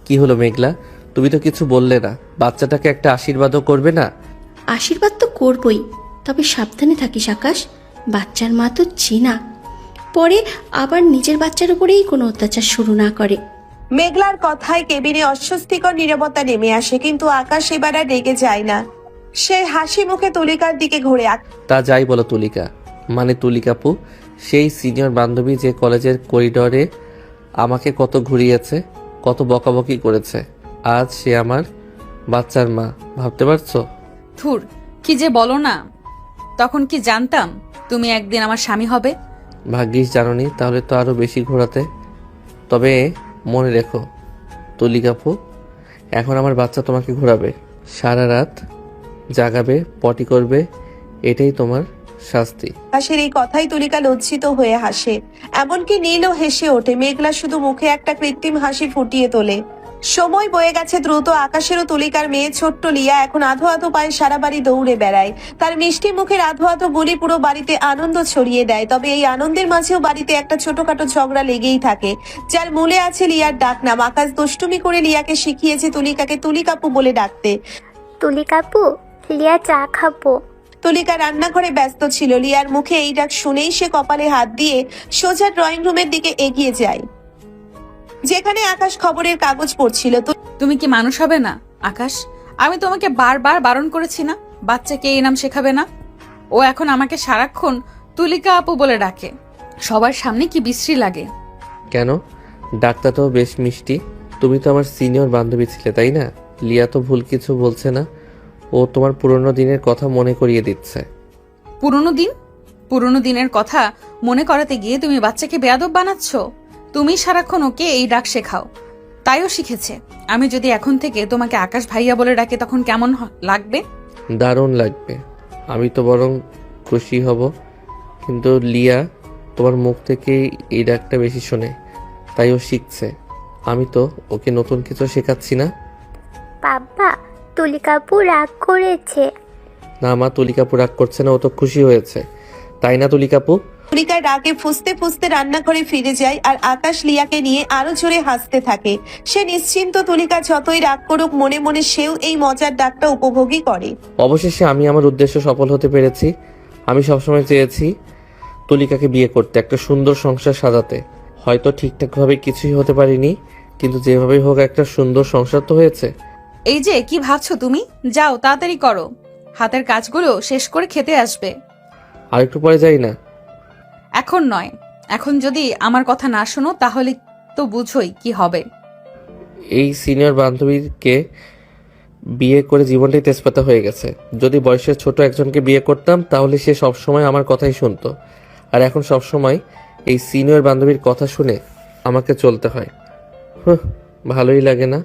কি হলো মেঘলা, তুমি তো কিছু বললে না? বাচ্চাটাকে একটা আশীর্বাদও করবে না? আশীর্বাদ তো করবই, তবে সাবধানে থাকিস আকাশ। বাচ্চার মা তো চেনা, পরে আবার নিজের বাচ্চার উপরেই কোনো অত্যাচার শুরু না করে। মেঘলার কথায় কেবিনে অস্বস্তিকর নীরবতা নেমে আসে, কিন্তু আকাশ এবার আর রেগে যায় না। সে হাসি মুখে তুলিকার দিকে ঘুরে। তা যাই বলো তুলিকা, মানে তুলিকাপু, সেই সিনিয়র বান্ধবী যে কলেজের করিডোরে আমাকে কত ঘুরিয়েছে, কত বকাবকি করেছে, আজ সে আমার বাচ্চার মা। ভাবতে পারছো? ধুর, কি যে বলো না। তখন কি জানতাম তুমি একদিন আমার স্বামী হবে? ভাগ্যিস জানোনি, তাহলে তো আরো বেশি ঘোরাতে। তবে মনে রেখো তুলিকাপু, এখন আমার বাচ্চা তোমাকে ঘোরাবে, সারা রাত জাগাবে, পটি করবে, এটাই তোমার শাস্তি। আকাশের এই কথাই তুলিকা লজ্জিত হয়ে হাসে। এমনকি নীলও হেসে ওঠে। মেঘলা শুধু মুখে একটা কৃত্রিম হাসি ফুটিয়ে তোলে। সময় বয়ে গেছে দ্রুত। আকাশেরও তুলিকার মেয়ে ছোট্ট লিয়া এখন আধো আধো পায়ে সারা বাড়ি দৌড়ে বেড়ায়। তার মিষ্টি মুখের আধো আধো বুলি পুরো বাড়িতে আনন্দ ছড়িয়ে দেয়। তবে এই আনন্দের মাঝেও বাড়িতে একটা ছোটখাটো ঝগড়া লেগেই থাকে, যার মূলে আছে লিয়ার ডাকনাম। আকাশ দুষ্টুমি করে লিয়াকে শিখিয়েছে তুলিকাকে তুলিকাপু বলে ডাকতে। তুলিকাপু, লিয়া চা খাবো। তুলিকা রান্নাঘরে ব্যস্ত ছিল। লিয়ার মুখে এই ডাক শুনেই সে কপালে হাত দিয়ে সোজা ড্রয়িং রুমের দিকে এগিয়ে যায়। যেখানে আকাশ খবরের কাগজ পড়ছিল। তুমি কি মানুষ হবে না আকাশ? আমি তোমাকে বারবার বারণ করেছি না বাচ্চাকে এই নাম শেখাবে না। ও এখন আমাকে সারাক্ষণ তুলিকা আপু বলে ডাকে। সবার সামনে কি বিশ্রী লাগে। কেন? ডাক্তার তো বেশ মিষ্টি। তুমি তো আমার সিনিয়র বান্ধবী ছিলে, তাই না? লিয়া তো ভুল কিছু বলছে না। ও তোমার পুরনো দিনের কথা মনে করিয়ে দিচ্ছে। পুরনো দিনের কথা মনে করাতে গিয়ে তুমি বাচ্চাকে বেয়াদব বানাচ্ছ। তুমি সারাক্ষণ ওকে এই ডাক শেখাও, তাইও শিখেছে। আমি যদি এখন থেকে তোমাকে আকাশ ভাইয়া বলে ডাকে তখন কেমন লাগবে? দারুণ লাগবে। আমি তো বরং খুশি হব। কিন্তু লিয়া তোমার মুখ থেকে এই ডাকটা বেশি শোনে, তাই ও শিখছে। আমি তো ওকে নতুন কিছু শেখাচ্ছি না। বাবা, তুলিকাপু রাগ করেছে। না মা, তুলিকাপু রাগ করছে না, ও তো খুশি হয়েছে, তাই না তুলিকাপু? তুলিকা রাগে ফুঁসতে ফুঁসতে রান্নাঘরে ফিরে যায় আর আকাশ লিয়াকে নিয়ে আরো জোরে হাসতে থাকে। সে নিশ্চিন্ত তুলিকা যতই রাগ করুক, মনে মনে সেও এই মজার ডাকটা উপভোগই করে। অবশেষে আমি আমার উদ্দেশ্য সফল হতে পেরেছি। আমি সবসময় চেয়েছি তুলিকাকে বিয়ে করতে, একটা সুন্দর সংসার সাজাতে। হয়তো ঠিকঠাকভাবে কিছুই হতে পারিনি, কিন্তু যেভাবেই হোক একটা সুন্দর সংসার তো হয়েছে। এই যে কি ভাবছো তুমি? যাও তাড়াতাড়ি করো, হাতের কাজগুলো শেষ করে খেতে আসবে। আর একটু পরে যাই না? এখন নয়, এখন যদি আমার কথা না শোনো তাহলে তো বুঝোই কি হবে। এই সিনিয়র বান্ধবীকে বিয়ে করে জীবনটাই তেজপাতা হয়ে গেছে। যদি বয়সের ছোট একজনকে বিয়ে করতাম তাহলে সে সবসময় আমার কথাই শুনতো, আর এখন সবসময় এই সিনিয়র বান্ধবীর কথা শুনে আমাকে চলতে হয়। ভালোই লাগে না।